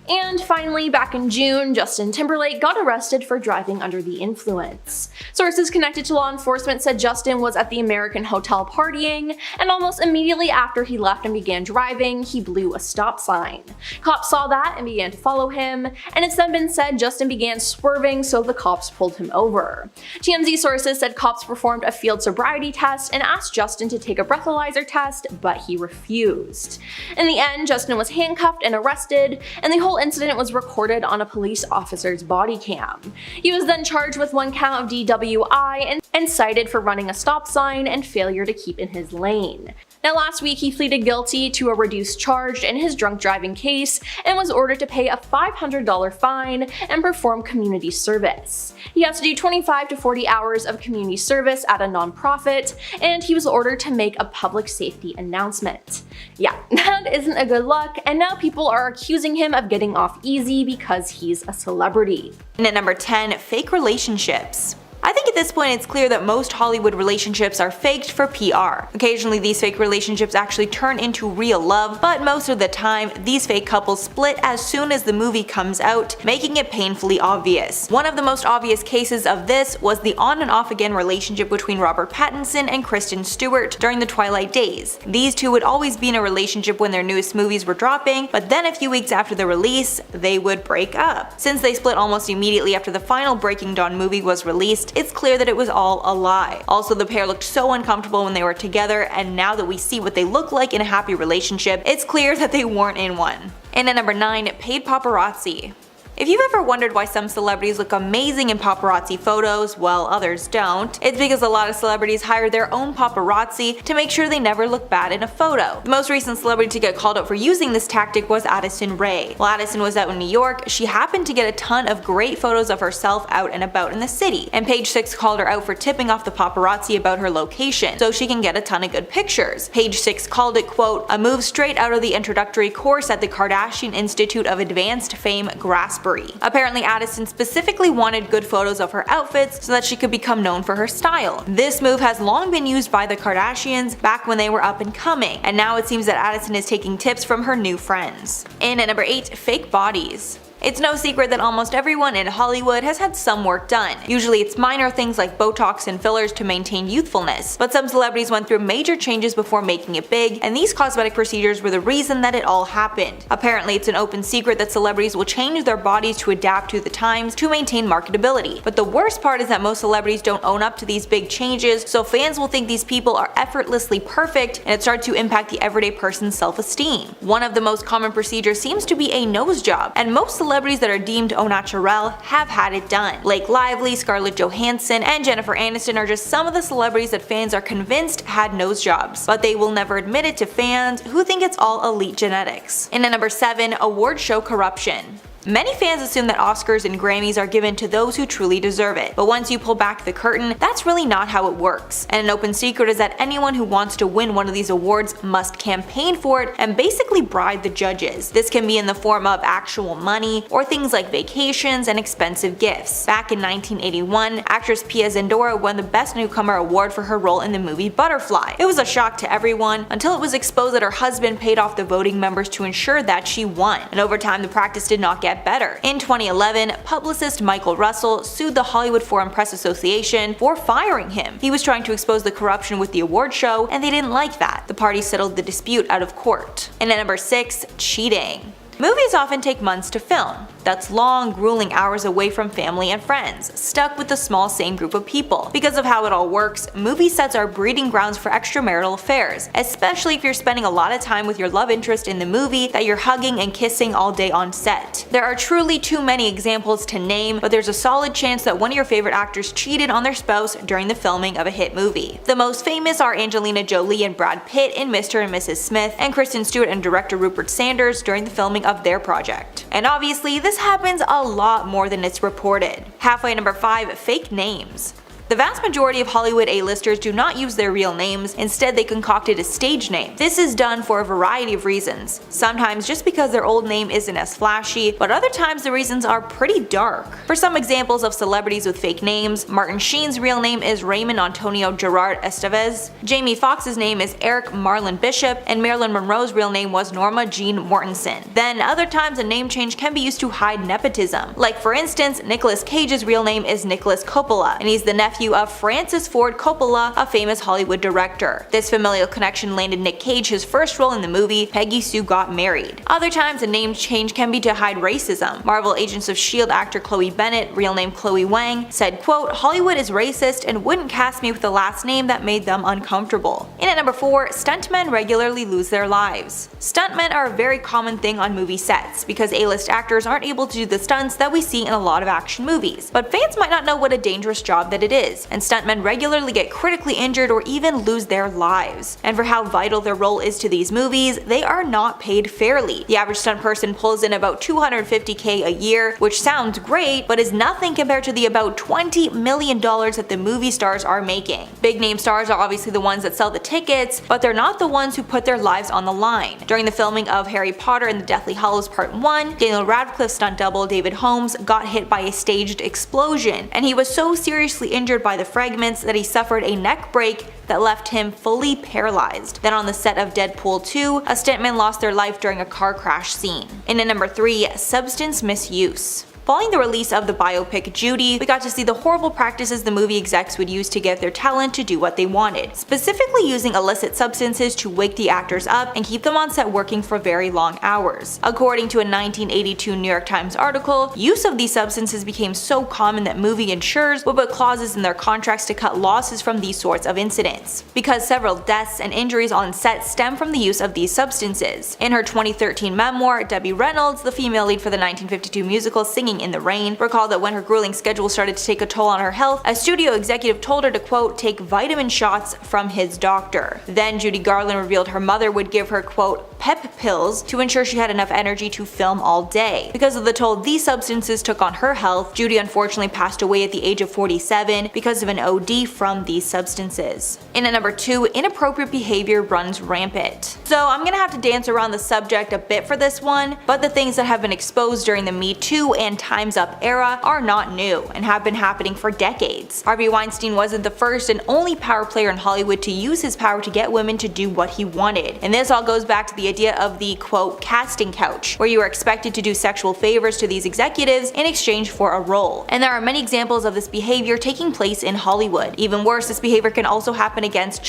And finally, back in June, Justin Timberlake got arrested for driving under the influence. Sources connected to law enforcement said Justin was at the American Hotel partying, and almost immediately after he left and began driving, he blew a stop sign. Cops saw that and began to follow him, and it's then been said Justin began swerving, so the cops pulled him over. TMZ sources said cops performed a field sobriety test and asked Justin to take a breathalyzer test, but he refused. In the end, Justin was handcuffed and arrested, and the whole incident was recorded on a police officer's body cam. He was then charged with 1 count of DWI and cited for running a stop sign and failure to keep in his lane. Now, last week he pleaded guilty to a reduced charge in his drunk driving case and was ordered to pay a $500 fine and perform community service. He has to do 25 to 40 hours of community service at a nonprofit, and he was ordered to make a public safety announcement. Yeah, that isn't a good look, and now people are accusing him of getting off easy because he's a celebrity. And at number 10, fake relationships. I think at this point it's clear that most Hollywood relationships are faked for PR. Occasionally these fake relationships actually turn into real love, but most of the time these fake couples split as soon as the movie comes out, making it painfully obvious. One of the most obvious cases of this was the on and off again relationship between Robert Pattinson and Kristen Stewart during the Twilight days. These two would always be in a relationship when their newest movies were dropping, but then a few weeks after the release, they would break up. Since they split almost immediately after the final Breaking Dawn movie was released, it's clear that it was all a lie. Also, the pair looked so uncomfortable when they were together, and now that we see what they look like in a happy relationship, it's clear that they weren't in one. And at number 9, paid paparazzi. If you've ever wondered why some celebrities look amazing in paparazzi photos while others don't, it's because a lot of celebrities hire their own paparazzi to make sure they never look bad in a photo. The most recent celebrity to get called out for using this tactic was Addison Rae. While Addison was out in New York, she happened to get a ton of great photos of herself out and about in the city, and Page Six called her out for tipping off the paparazzi about her location so she can get a ton of good pictures. Page Six called it, quote, a move straight out of the introductory course at the Kardashian Institute of Advanced Fame Grasp. Apparently Addison specifically wanted good photos of her outfits so that she could become known for her style. This move has long been used by the Kardashians back when they were up and coming, and now it seems that Addison is taking tips from her new friends. And at number 8, fake bodies. It's no secret that almost everyone in Hollywood has had some work done. Usually it's minor things like Botox and fillers to maintain youthfulness, but some celebrities went through major changes before making it big, and these cosmetic procedures were the reason that it all happened. Apparently it's an open secret that celebrities will change their bodies to adapt to the times to maintain marketability. But the worst part is that most celebrities don't own up to these big changes, so fans will think these people are effortlessly perfect, and it starts to impact the everyday person's self-esteem. One of the most common procedures seems to be a nose job, and most celebrities that are deemed au naturel have had it done. Blake Lively, Scarlett Johansson, and Jennifer Aniston are just some of the celebrities that fans are convinced had nose jobs, but they will never admit it to fans who think it's all elite genetics. And at number 7, award show corruption. Many fans assume that Oscars and Grammys are given to those who truly deserve it, but once you pull back the curtain, that's really not how it works. And an open secret is that anyone who wants to win one of these awards must campaign for it and basically bribe the judges. This can be in the form of actual money or things like vacations and expensive gifts. Back in 1981, actress Pia Zendora won the Best Newcomer award for her role in the movie Butterfly. It was a shock to everyone until it was exposed that her husband paid off the voting members to ensure that she won, and over time the practice did not get better. In 2011, publicist Michael Russell sued the Hollywood Foreign Press Association for firing him. He was trying to expose the corruption with the award show, and they didn't like that. The parties settled the dispute out of court. And at number 6, cheating. Movies often take months to film. That's long, grueling hours away from family and friends, stuck with the small same group of people. Because of how it all works, movie sets are breeding grounds for extramarital affairs, especially if you're spending a lot of time with your love interest in the movie that you're hugging and kissing all day on set. There are truly too many examples to name, but there's a solid chance that one of your favorite actors cheated on their spouse during the filming of a hit movie. The most famous are Angelina Jolie and Brad Pitt in Mr. and Mrs. Smith, and Kristen Stewart and director Rupert Sanders during the filming of their project. And obviously, this happens a lot more than it's reported. Halfway number 5, fake names. The vast majority of Hollywood A-listers do not use their real names, instead they concocted a stage name. This is done for a variety of reasons. Sometimes just because their old name isn't as flashy, but other times the reasons are pretty dark. For some examples of celebrities with fake names, Martin Sheen's real name is Raymond Antonio Gerard Estevez, Jamie Foxx's name is Eric Marlon Bishop, and Marilyn Monroe's real name was Norma Jean Mortensen. Then other times a name change can be used to hide nepotism. Like for instance, Nicolas Cage's real name is Nicholas Coppola, and he's the nephew of Francis Ford Coppola, a famous Hollywood director. This familial connection landed Nick Cage his first role in the movie Peggy Sue Got Married. Other times a name change can be to hide racism. Marvel Agents of S.H.I.E.L.D. actor Chloe Bennett, real name Chloe Wang, said, quote, "Hollywood is racist and wouldn't cast me with the last name that made them uncomfortable." In at number 4, stuntmen regularly lose their lives. Stuntmen are a very common thing on movie sets because A-list actors aren't able to do the stunts that we see in a lot of action movies. But fans might not know what a dangerous job that it is, and stuntmen regularly get critically injured or even lose their lives. And for how vital their role is to these movies, they are not paid fairly. The average stunt person pulls in about $250K a year, which sounds great, but is nothing compared to the about $20 million that the movie stars are making. Big name stars are obviously the ones that sell the tickets, but they're not the ones who put their lives on the line. During the filming of Harry Potter and the Deathly Hallows Part 1, Daniel Radcliffe's stunt double David Holmes got hit by a staged explosion, and he was so seriously injured by the fragments that he suffered a neck break that left him fully paralyzed. Then on the set of Deadpool 2, a stuntman lost their life during a car crash scene. And at number 3, substance misuse. Following the release of the biopic Judy, we got to see the horrible practices the movie execs would use to get their talent to do what they wanted, specifically using illicit substances to wake the actors up and keep them on set working for very long hours. According to a 1982 New York Times article, use of these substances became so common that movie insurers would put clauses in their contracts to cut losses from these sorts of incidents, because several deaths and injuries on set stem from the use of these substances. In her 2013 memoir, Debbie Reynolds, the female lead for the 1952 musical Singing in the Rain, recalled that when her grueling schedule started to take a toll on her health, a studio executive told her to, quote, take vitamin shots from his doctor. Then Judy Garland revealed her mother would give her, quote, pep pills to ensure she had enough energy to film all day. Because of the toll these substances took on her health, Judy unfortunately passed away at the age of 47 because of an OD from these substances. In at number 2, inappropriate behavior runs rampant. So I'm gonna have to dance around the subject a bit for this one, but the things that have been exposed during the Me Too and Time's Up era are not new and have been happening for decades. Harvey Weinstein wasn't the first and only power player in Hollywood to use his power to get women to do what he wanted. And this all goes back to the idea of the, quote, casting couch, where you are expected to do sexual favors to these executives in exchange for a role. And there are many examples of this behavior taking place in Hollywood. Even worse, this behavior can also happen against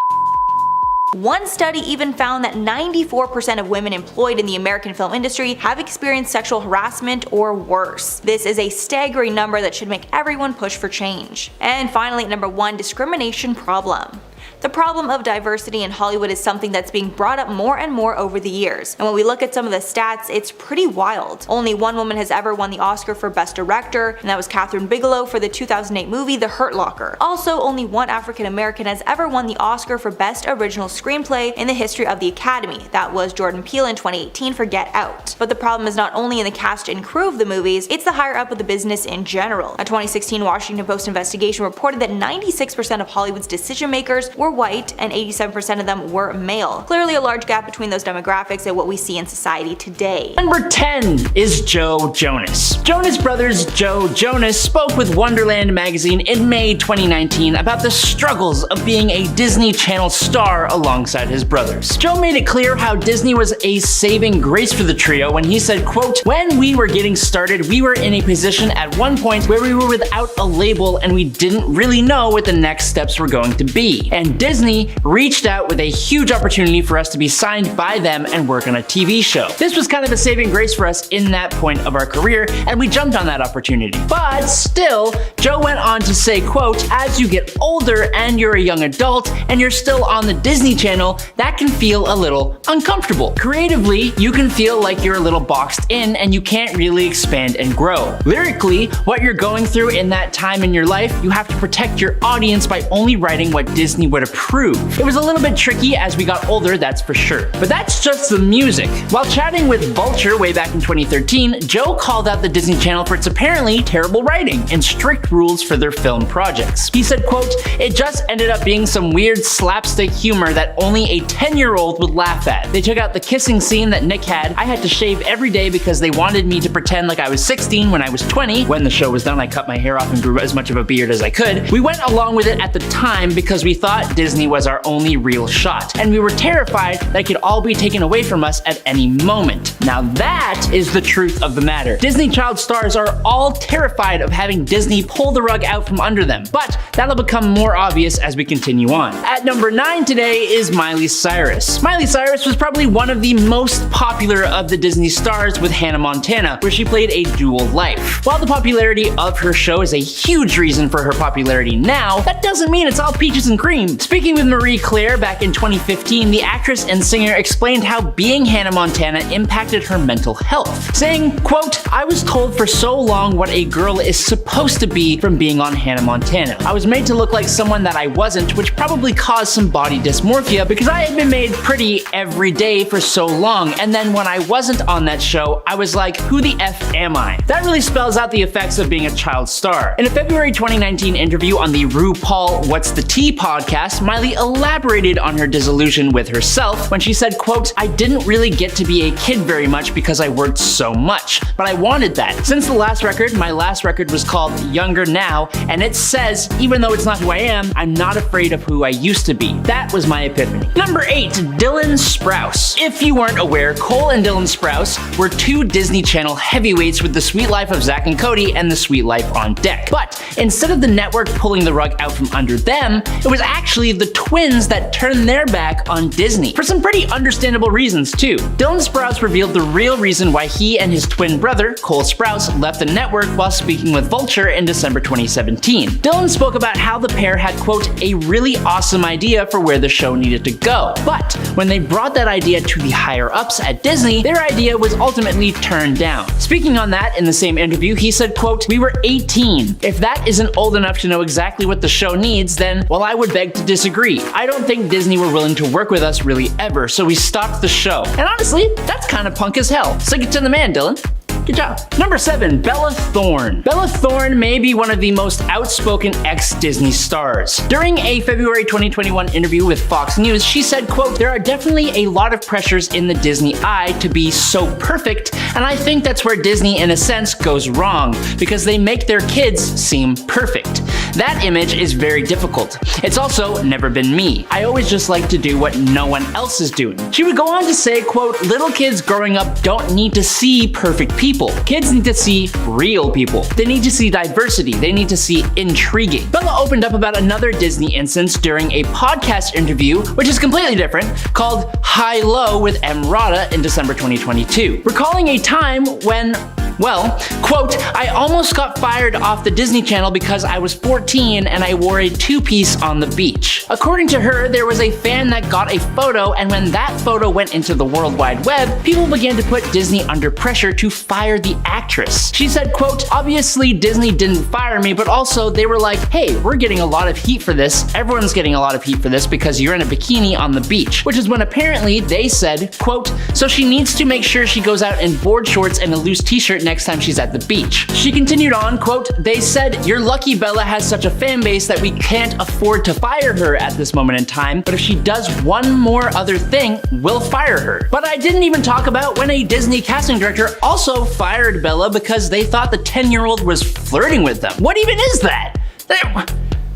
One study even found that 94% of women employed in the American film industry have experienced sexual harassment or worse. This is a staggering number that should make everyone push for change. And finally, at number 1, discrimination problem. The problem of diversity in Hollywood is something that's being brought up more and more over the years, and when we look at some of the stats, it's pretty wild. Only one woman has ever won the Oscar for Best Director, and that was Kathryn Bigelow for the 2008 movie The Hurt Locker. Also, only one African American has ever won the Oscar for Best Original Screenplay in the history of the Academy. That was Jordan Peele in 2018 for Get Out. But the problem is not only in the cast and crew of the movies, it's the higher up of the business in general. A 2016 Washington Post investigation reported that 96% of Hollywood's decision makers were white and 87% of them were male. Clearly a large gap between those demographics and what we see in society today. Number 10 is Joe Jonas. Jonas Brothers Joe Jonas spoke with Wonderland magazine in May 2019 about the struggles of being a Disney Channel star alongside his brothers. Joe made it clear how Disney was a saving grace for the trio when he said, quote, "When we were getting started, we were in a position at one point where we were without a label and we didn't really know what the next steps were going to be. And Disney reached out with a huge opportunity for us to be signed by them and work on a TV show. This was kind of a saving grace for us in that point of our career, and we jumped on that opportunity. But still, Joe went on to say, quote, as you get older and you're a young adult and you're still on the Disney Channel, that can feel a little uncomfortable. Creatively, you can feel like you're a little boxed in and you can't really expand and grow. Lyrically, what you're going through in that time in your life, you have to protect your audience by only writing what Disney would approve. It was a little bit tricky as we got older, that's for sure. But that's just the music. While chatting with Vulture way back in 2013, Joe called out the Disney Channel for its apparently terrible writing and strict rules for their film projects. He said, quote, "It just ended up being some weird slapstick humor that only a 10-year-old would laugh at. They took out the kissing scene that Nick had. I had to shave every day because they wanted me to pretend like I was 16 when I was 20. When the show was done, I cut my hair off and grew as much of a beard as I could. We went along with it at the time because we thought Disney was our only real shot, and we were terrified that it could all be taken away from us at any moment." Now that is the truth of the matter. Disney child stars are all terrified of having Disney pull the rug out from under them, but that'll become more obvious as we continue on. At number 9 today is Miley Cyrus. Miley Cyrus was probably one of the most popular of the Disney stars with Hannah Montana, where she played a dual life. While the popularity of her show is a huge reason for her popularity now, that doesn't mean it's all peaches and cream. Speaking with Marie Claire back in 2015, the actress and singer explained how being Hannah Montana impacted her mental health, saying, quote, "I was told for so long what a girl is supposed to be from being on Hannah Montana. I was made to look like someone that I wasn't, which probably caused some body dysmorphia because I had been made pretty every day for so long, and then when I wasn't on that show, I was like, who the F am I?" That really spells out the effects of being a child star. In a February 2019 interview on the RuPaul What's the Tea podcast, Miley elaborated on her disillusion with herself when she said, quote, "I didn't really get to be a kid very much because I worked so much, but I wanted that. Since the last record, my last record was called Younger Now, and it says, even though it's not who I am, I'm not afraid of who I used to be. That was my epiphany." Number 8, Dylan Sprouse. If you weren't aware, Cole and Dylan Sprouse were two Disney Channel heavyweights with The Sweet Life of Zack and Cody and The Sweet Life on Deck. But instead of the network pulling the rug out from under them, it was actually the twins that turned their back on Disney. For some pretty understandable reasons too. Dylan Sprouse revealed the real reason why he and his twin brother, Cole Sprouse, left the network while speaking with Vulture in December 2017. Dylan spoke about how the pair had, quote, "a really awesome idea for where the show needed to go. But when they brought that idea to the higher ups at Disney, their idea was ultimately turned down." Speaking on that in the same interview, he said, quote, "We were 18. If that isn't old enough to know exactly what the show needs, then, well, I would beg to disagree. I don't think Disney were willing to work with us really ever, so we stopped the show." And honestly, that's kind of punk as hell. Stick it to the man, Dylan. Good job. Number 7, Bella Thorne. Bella Thorne may be one of the most outspoken ex-Disney stars. During a February 2021 interview with Fox News, she said, quote, "There are definitely a lot of pressures in the Disney eye to be so perfect, and I think that's where Disney, in a sense, goes wrong, because they make their kids seem perfect. That image is very difficult. It's also never been me. I always just like to do what no one else is doing." She would go on to say, quote, "Little kids growing up don't need to see perfect people. Kids need to see real people. They need to see diversity. They need to see intriguing." Bella opened up about another Disney instance during a podcast interview, which is completely different, called High Low with M. Rada in December 2022. Recalling a time when, well, quote, "I almost got fired off the Disney Channel because I was 14 and I wore a two-piece on the beach." According to her, there was a fan that got a photo, and when that photo went into the World Wide Web, people began to put Disney under pressure to fire the actress. She said, quote, "Obviously Disney didn't fire me, but also they were like, hey, we're getting a lot of heat for this. Everyone's getting a lot of heat for this because you're in a bikini on the beach." Which is when apparently they said, quote, "So she needs to make sure she goes out in board shorts and a loose t-shirt next time she's at the beach." She continued on, quote, "They said, you're lucky Bella has such a fan base that we can't afford to fire her at this moment in time, but if she does one more other thing, we'll fire her." But I didn't even talk about when a Disney casting director also fired Bella because they thought the 10-year-old was flirting with them. What even is that?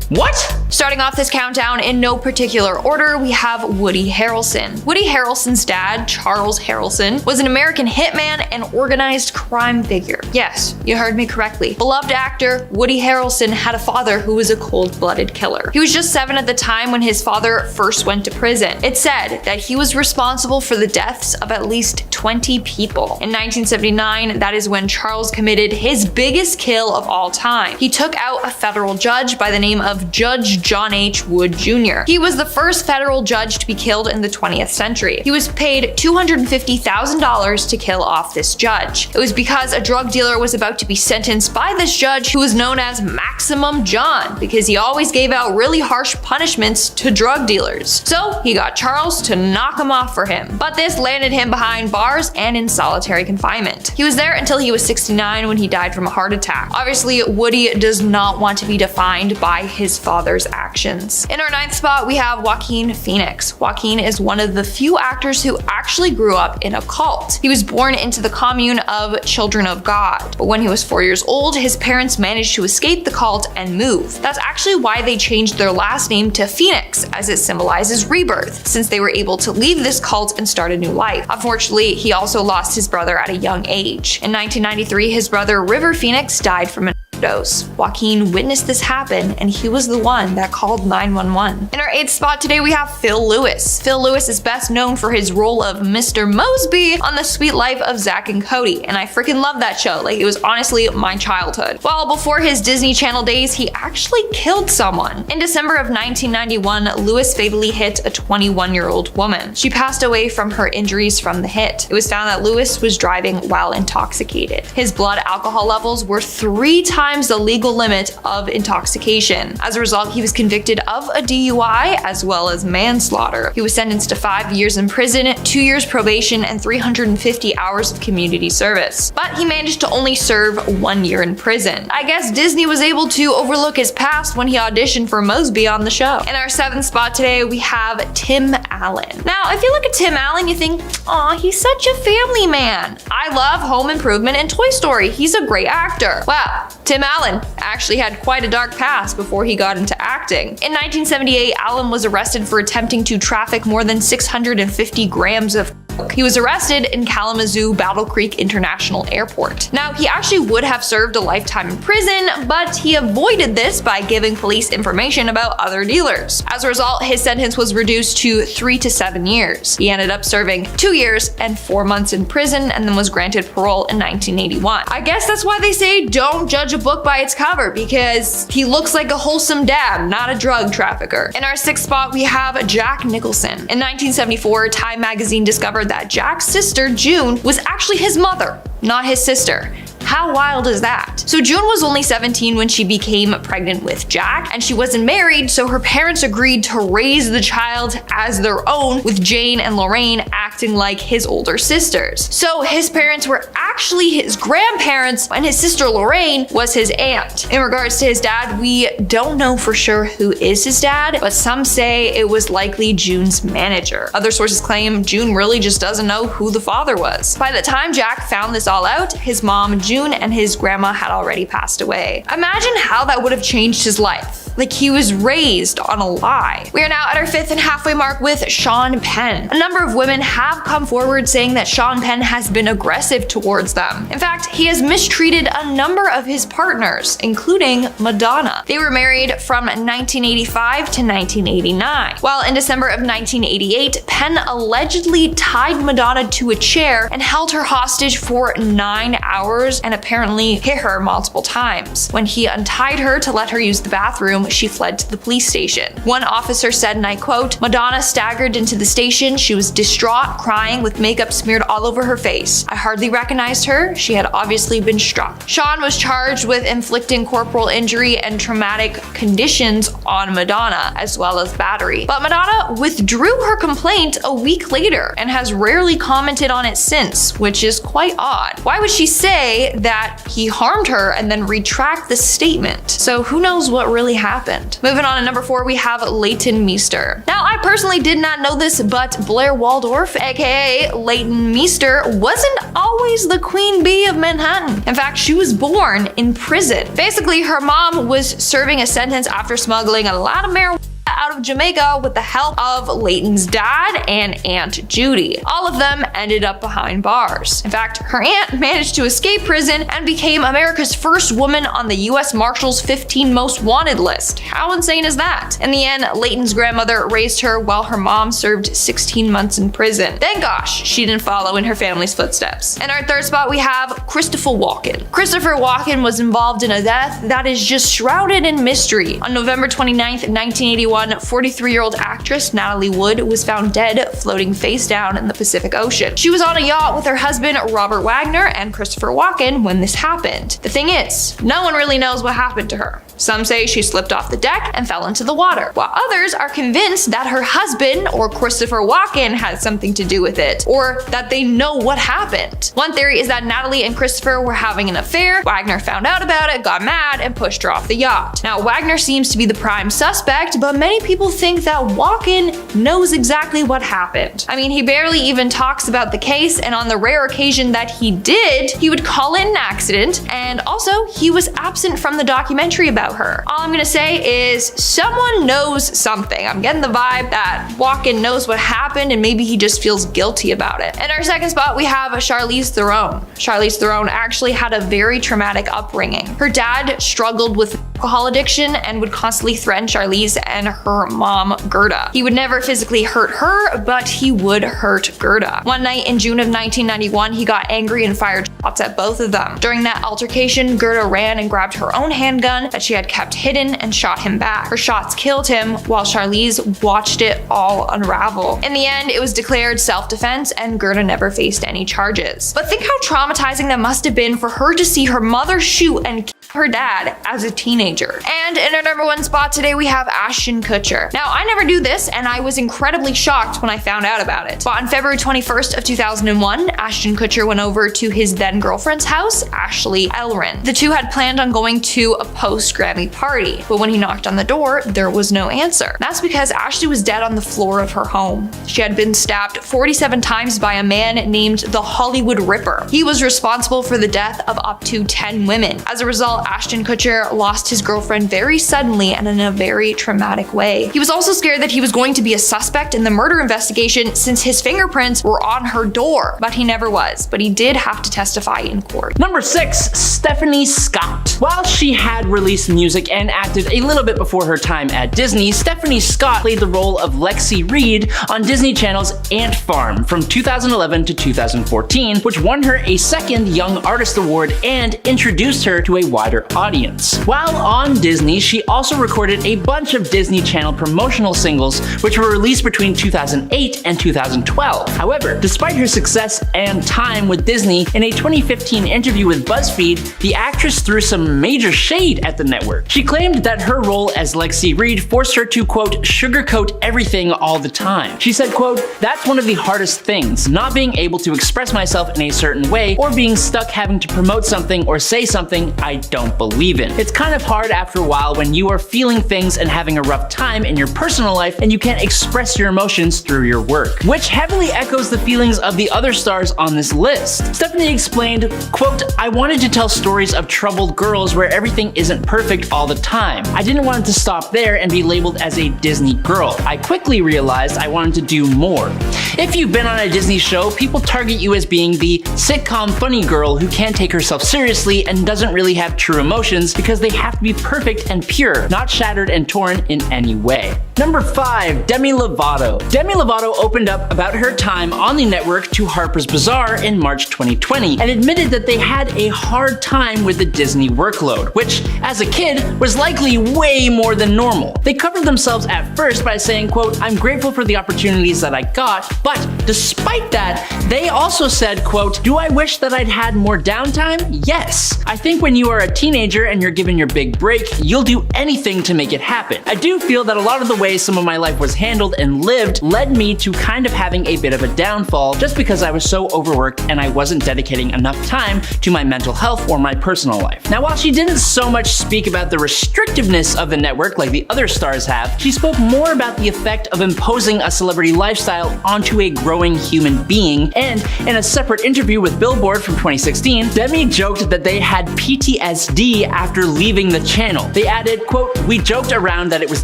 What? Starting off this countdown in no particular order, we have Woody Harrelson. Woody Harrelson's dad, Charles Harrelson, was an American hitman and organized crime figure. Yes, you heard me correctly. Beloved actor, Woody Harrelson had a father who was a cold-blooded killer. He was just 7 at the time when his father first went to prison. It said that he was responsible for the deaths of at least 20 people. In 1979, that is when Charles committed his biggest kill of all time. He took out a federal judge by the name of Judge John H. Wood Jr. He was the first federal judge to be killed in the 20th century. He was paid $250,000 to kill off this judge. It was because a drug dealer was about to be sentenced by this judge, who was known as Maximum John, because he always gave out really harsh punishments to drug dealers. So he got Charles to knock him off for him. But this landed him behind bars and in solitary confinement. He was there until he was 69 when he died from a heart attack. Obviously, Woody does not want to be defined by his father's actions. In our 9th spot, we have Joaquin Phoenix. Joaquin is one of the few actors who actually grew up in a cult. He was born into the commune of Children of God, but when he was 4 years old, his parents managed to escape the cult and move. That's actually why they changed their last name to Phoenix, as it symbolizes rebirth, since they were able to leave this cult and start a new life. Unfortunately, he also lost his brother at a young age. In 1993, his brother River Phoenix died from an overdose. Joaquin witnessed this happen, and he was the one that called 911. In our 8th spot today, we have Phil Lewis. Phil Lewis is best known for his role of Mr. Mosby on The Sweet Life of Zack and Cody, and I freaking love that show. Like, it was honestly my childhood. Well, before his Disney Channel days, he actually killed someone. In December of 1991, Lewis fatally hit a 21-year-old woman. She passed away from her injuries from the hit. It was found that Lewis was driving while intoxicated. His blood alcohol levels were 3 times the legal limit of intoxication. As a result, he was convicted of a DUI as well as manslaughter. He was sentenced to 5 years in prison, 2 years probation, and 350 hours of community service. But he managed to only serve 1 year in prison. I guess Disney was able to overlook his past when he auditioned for Mosby on the show. In our 7th spot today, we have Tim Allen. Now, if you look at Tim Allen, you think, aw, he's such a family man. I love Home Improvement and Toy Story. He's a great actor. Wow, Tim Allen actually had quite a dark past before he got into acting. In 1978, Allen was arrested for attempting to traffic more than 650 grams of coke. He was arrested in Kalamazoo Battle Creek International Airport. Now, he actually would have served a lifetime in prison, but he avoided this by giving police information about other dealers. As a result, his sentence was reduced to 3 to 7 years. He ended up serving 2 years and 4 months in prison and then was granted parole in 1981. I guess that's why they say don't judge a book by its cover, because he looks like a wholesome dad, not a drug trafficker. In our 6th spot, we have Jack Nicholson. In 1974, Time magazine discovered that Jack's sister, June, was actually his mother, not his sister. How wild is that? So June was only 17 when she became pregnant with Jack, and she wasn't married, so her parents agreed to raise the child as their own, with Jane and Lorraine acting like his older sisters. So his parents were actually his grandparents, and his sister Lorraine was his aunt. In regards to his dad, we don't know for sure who is his dad, but some say it was likely June's manager. Other sources claim June really just doesn't know who the father was. By the time Jack found this all out, his mom, June, and his grandma had already passed away. Imagine how that would have changed his life. Like, he was raised on a lie. We are now at our 5th and halfway mark with Sean Penn. A number of women have come forward saying that Sean Penn has been aggressive towards them. In fact, he has mistreated a number of his partners, including Madonna. They were married from 1985 to 1989. While in December of 1988, Penn allegedly tied Madonna to a chair and held her hostage for 9 hours and apparently hit her multiple times. When he untied her to let her use the bathroom, she fled to the police station. One officer said, and I quote, "Madonna staggered into the station. She was distraught, crying, with makeup smeared all over her face. I hardly recognized her. She had obviously been struck." Sean was charged with inflicting corporal injury and traumatic conditions on Madonna, as well as battery. But Madonna withdrew her complaint a week later and has rarely commented on it since, which is quite odd. Why would she say that he harmed her and then retract the statement? So who knows what really happened. Moving on to number 4, we have Leighton Meester. Now, I personally did not know this, but Blair Waldorf, aka Leighton Meester, wasn't always the queen bee of Manhattan. In fact, she was born in prison. Basically, her mom was serving a sentence after smuggling a lot of marijuana out out of Jamaica with the help of Layton's dad and Aunt Judy. All of them ended up behind bars. In fact, her aunt managed to escape prison and became America's first woman on the US Marshals 15 Most Wanted list. How insane is that? In the end, Layton's grandmother raised her while her mom served 16 months in prison. Thank gosh she didn't follow in her family's footsteps. In our third spot, we have Christopher Walken. Christopher Walken was involved in a death that is just shrouded in mystery. On November 29th, 1981, 43-year-old actress Natalie Wood was found dead floating face down in the Pacific Ocean. She was on a yacht with her husband Robert Wagner and Christopher Walken when this happened. The thing is, no one really knows what happened to her. Some say she slipped off the deck and fell into the water, while others are convinced that her husband or Christopher Walken had something to do with it, or that they know what happened. One theory is that Natalie and Christopher were having an affair, Wagner found out about it, got mad, and pushed her off the yacht. Now, Wagner seems to be the prime suspect, but many people think that Walken knows exactly what happened. I mean, he barely even talks about the case, and on the rare occasion that he did, he would call it an accident, and also he was absent from the documentary about her. All I'm gonna say is someone knows something. I'm getting the vibe that Walken knows what happened and maybe he just feels guilty about it. In our second spot, we have Charlize Theron. Charlize Theron actually had a very traumatic upbringing. Her dad struggled with alcohol addiction and would constantly threaten Charlize and her mom, Gerda. He would never physically hurt her, but he would hurt Gerda. One night in June of 1991, he got angry and fired shots at both of them. During that altercation, Gerda ran and grabbed her own handgun that she had kept hidden and shot him back. Her shots killed him while Charlize watched it all unravel. In the end, it was declared self-defense and Gerda never faced any charges. But think how traumatizing that must have been for her to see her mother shoot and kill her dad as a teenager. And in our number one spot today, we have Ashton Kutcher. Now, I never knew this and I was incredibly shocked when I found out about it. But on February 21st of 2001, Ashton Kutcher went over to his then girlfriend's house, Ashley Elrin. The two had planned on going to a post-Grammy party, but when he knocked on the door, there was no answer. That's because Ashley was dead on the floor of her home. She had been stabbed 47 times by a man named the Hollywood Ripper. He was responsible for the death of up to 10 women. As a result, Ashton Kutcher lost his girlfriend very suddenly and in a very traumatic way. He was also scared that he was going to be a suspect in the murder investigation since his fingerprints were on her door, but he never was. But he did have to testify in court. Number 6, Stephanie Scott. While she had released music and acted a little bit before her time at Disney, Stephanie Scott played the role of Lexi Reed on Disney Channel's Ant Farm from 2011 to 2014, which won her a second Young Artist Award and introduced her to a wider audience. While on Disney, she also recorded a bunch of Disney Channel promotional singles, which were released between 2008 and 2012. However, despite her success and time with Disney, in a 2015 interview with BuzzFeed, the actress threw some major shade at the network. She claimed that her role as Lexi Reed forced her to, quote, sugarcoat everything all the time. She said, quote, that's one of the hardest things, not being able to express myself in a certain way or being stuck having to promote something or say something I don't believe in. It's kind of hard after a while when you are feeling things and having a rough time in your personal life and you can't express your emotions through your work, which heavily echoes the feelings of the other stars on this list. Stephanie explained, quote, I wanted to tell stories of troubled girls where everything isn't perfect all the time. I didn't want it to stop there and be labeled as a Disney girl. I quickly realized I wanted to do more. If you've been on a Disney show, people target you as being the sitcom funny girl who can't take herself seriously and doesn't really have true emotions because they have to be perfect and pure, not shattered and torn in any way. Number 5, Demi Lovato. Demi Lovato opened up about her time on the network to Harper's Bazaar in March 2020 and admitted that they had a hard time with the Disney workload, which, as a kid, was likely way more than normal. They covered themselves at first by saying, quote, I'm grateful for the opportunities that I got, but despite that, they also said, quote, do I wish that I'd had more downtime? Yes. I think when you are a teenager and you're given your big break, you'll do anything to make it happen. I do feel that a lot of the ways some of my life was handled and lived led me to kind of having a bit of a downfall just because I was so overworked and I wasn't dedicating enough time to my mental health or my personal life. Now, while she didn't so much speak about the restrictiveness of the network like the other stars have, she spoke more about the effect of imposing a celebrity lifestyle onto a growing human being, and in a separate interview with Billboard from 2016, Demi joked that they had PTSD after leaving the channel. They added, quote, we joked around that it was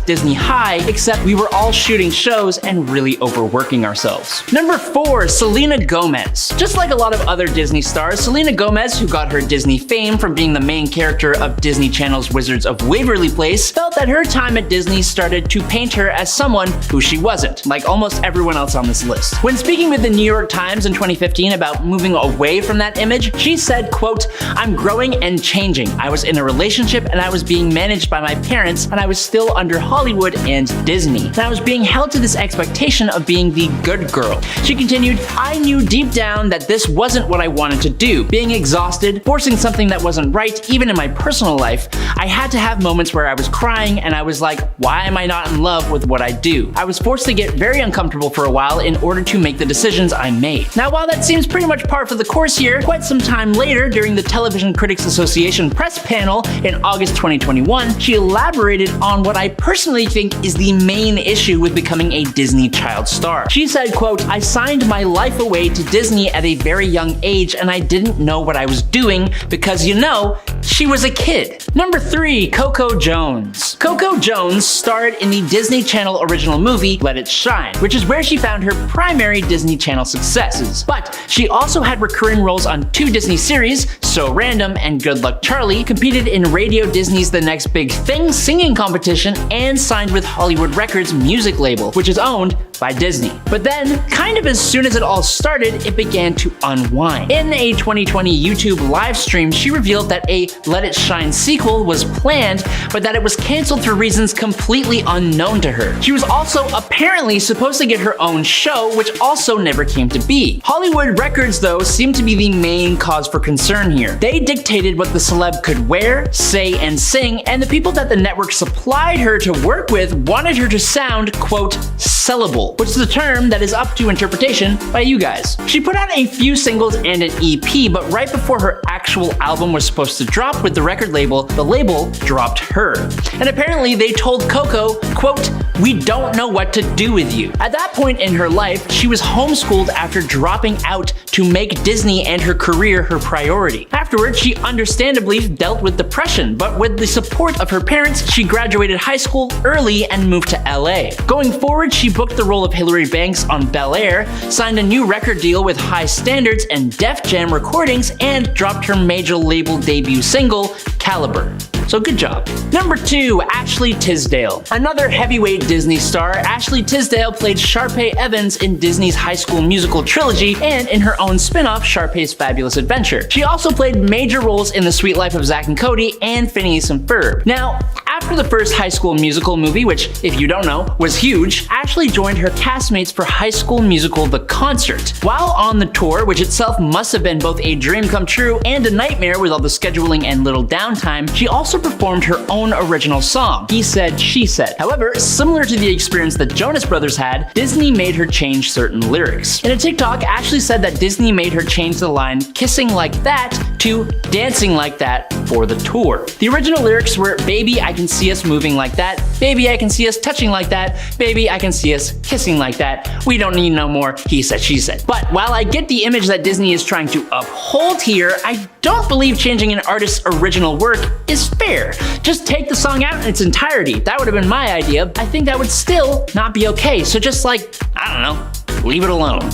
Disney high except we were all shooting shows and really overworking ourselves. Number 4, Selena Gomez. Just like a lot of other Disney stars, Selena Gomez, who got her Disney fame from being the main character of Disney Channel's Wizards of Waverly Place, felt that her time at Disney started to paint her as someone who she wasn't, like almost everyone else on this list. When speaking with the New York Times in 2015 about moving away from that image, she said, quote, "I'm growing and changing. I was in a relationship and I was being managed by my parents and I was still under Hollywood and Disney. And I was being held to this expectation of being the good girl." She continued, "I knew deep down that this wasn't what I wanted to do. Being exhausted, forcing something that wasn't right, even in my personal life, I had to have moments where I was crying and I was like, why am I not in love with what I do? I was forced to get very uncomfortable for a while in order to make the decisions I made." Now, while that seems pretty much par for the course here, quite some time later, during the Television Critics Association press panel in August 2021, she elaborated on what I personally think is the main issue with becoming a Disney child star. She said, quote, "I signed my life away to Disney at a very young age and I didn't know what I was doing because, you know, she was a kid." Number 3, Coco Jones. Coco Jones starred in the Disney Channel original movie Let It Shine, which is where she found her primary Disney Channel successes. But she also had recurring roles on 2 Disney series, So Random and Good Luck Charlie, competed in Radio Disney's The Next Big Thing singing competition, and signed with Hollywood Records music label, which is owned by Disney. But then, kind of as soon as it all started, it began to unwind. In a 2020 YouTube live stream, she revealed that a Let It Shine sequel was planned, but that it was canceled for reasons completely unknown to her. She was also apparently supposed to get her own show, which also never came to be. Hollywood Records, though, seemed to be the main cause for concern here. They dictated what the celeb could wear, say, and sing, and the people that the network supplied her to work with wanted her to sound, quote, sellable, which is a term that is up to interpretation by you guys. She put out a few singles and an EP, but right before her actual album was supposed to drop with the record label, the label dropped her. And apparently they told Coco, quote, "We don't know what to do with you." At that point in her life, she was homeschooled after dropping out to make Disney and her career her priority. Afterwards, she understandably dealt with depression, but with the support of her parents, she graduated high school early and moved to LA. Going forward, she booked the role of Hilary Banks on Bel Air, signed a new record deal with High Standards and Def Jam Recordings, and dropped her major label debut single, Caliber. So good job. Number 2, Ashley Tisdale. Another heavyweight Disney star, Ashley Tisdale played Sharpay Evans in Disney's High School Musical trilogy and in her own spin-off, Sharpay's Fabulous Adventure. She also played major roles in The Sweet Life of Zack and Cody and Phineas and Ferb. Now, after the first High School Musical movie, which, if you don't know, was huge, Ashley joined her castmates for High School Musical The Concert. While on the tour, which itself must have been both a dream come true and a nightmare with all the scheduling and little downtime, she also performed her own original song, He Said, She Said. However, similar to the experience that Jonas Brothers had, Disney made her change certain lyrics. In a TikTok, Ashley said that Disney made her change the line "kissing like that" to "dancing like that" for the tour. The original lyrics were "Baby, I can see us moving like that. Baby, I can see us touching like that. Baby, I can see us kissing like that. We don't need no more he said, she said." But while I get the image that Disney is trying to uphold here, I don't believe changing an artist's original work is fair. Just take the song out in its entirety. That would have been my idea. I think that would still not be okay. So just like, I don't know, leave it alone.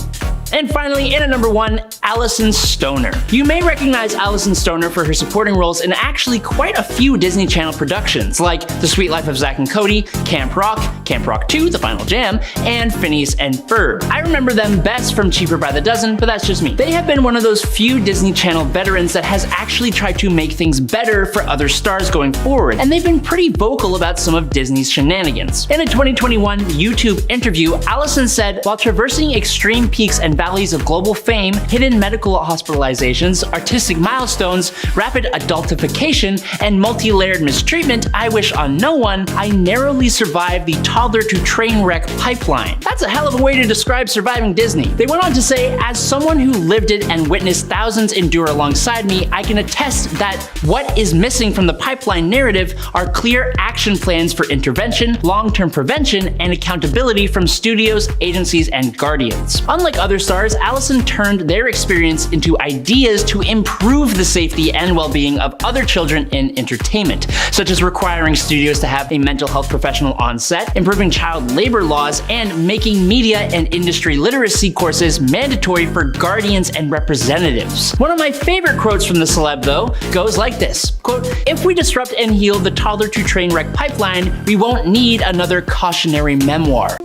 And finally, in at number 1, Alison Stoner. You may recognize Alison Stoner for her supporting roles in actually quite a few Disney Channel productions, like The Sweet Life of Zack and Cody, Camp Rock 2, The Final Jam, and Phineas and Ferb. I remember them best from Cheaper by the Dozen, but that's just me. They have been one of those few Disney Channel veterans that has actually tried to make things better for other stars going forward, and they've been pretty vocal about some of Disney's shenanigans. In a 2021 YouTube interview, Alison said, "While traversing extreme peaks and valleys of global fame, hidden medical hospitalizations, artistic milestones, rapid adultification, and multi-layered mistreatment I wish on no one, I narrowly survived the toddler to train wreck pipeline." That's a hell of a way to describe surviving Disney. They went on to say, "As someone who lived it and witnessed thousands endure alongside me, I can attest that what is missing from the pipeline narrative are clear action plans for intervention, long-term prevention, and accountability from studios, agencies, and guardians." Unlike other stars, Alison turned their experience into ideas to improve the safety and well-being of other children in entertainment. such as requiring studios to have a mental health professional on set, improving child labor laws, and making media and industry literacy courses mandatory for guardians and representatives. One of my favorite quotes from the celeb, though, goes like this, quote, "If we disrupt and heal the toddler to train wreck pipeline, we won't need another cautionary memoir."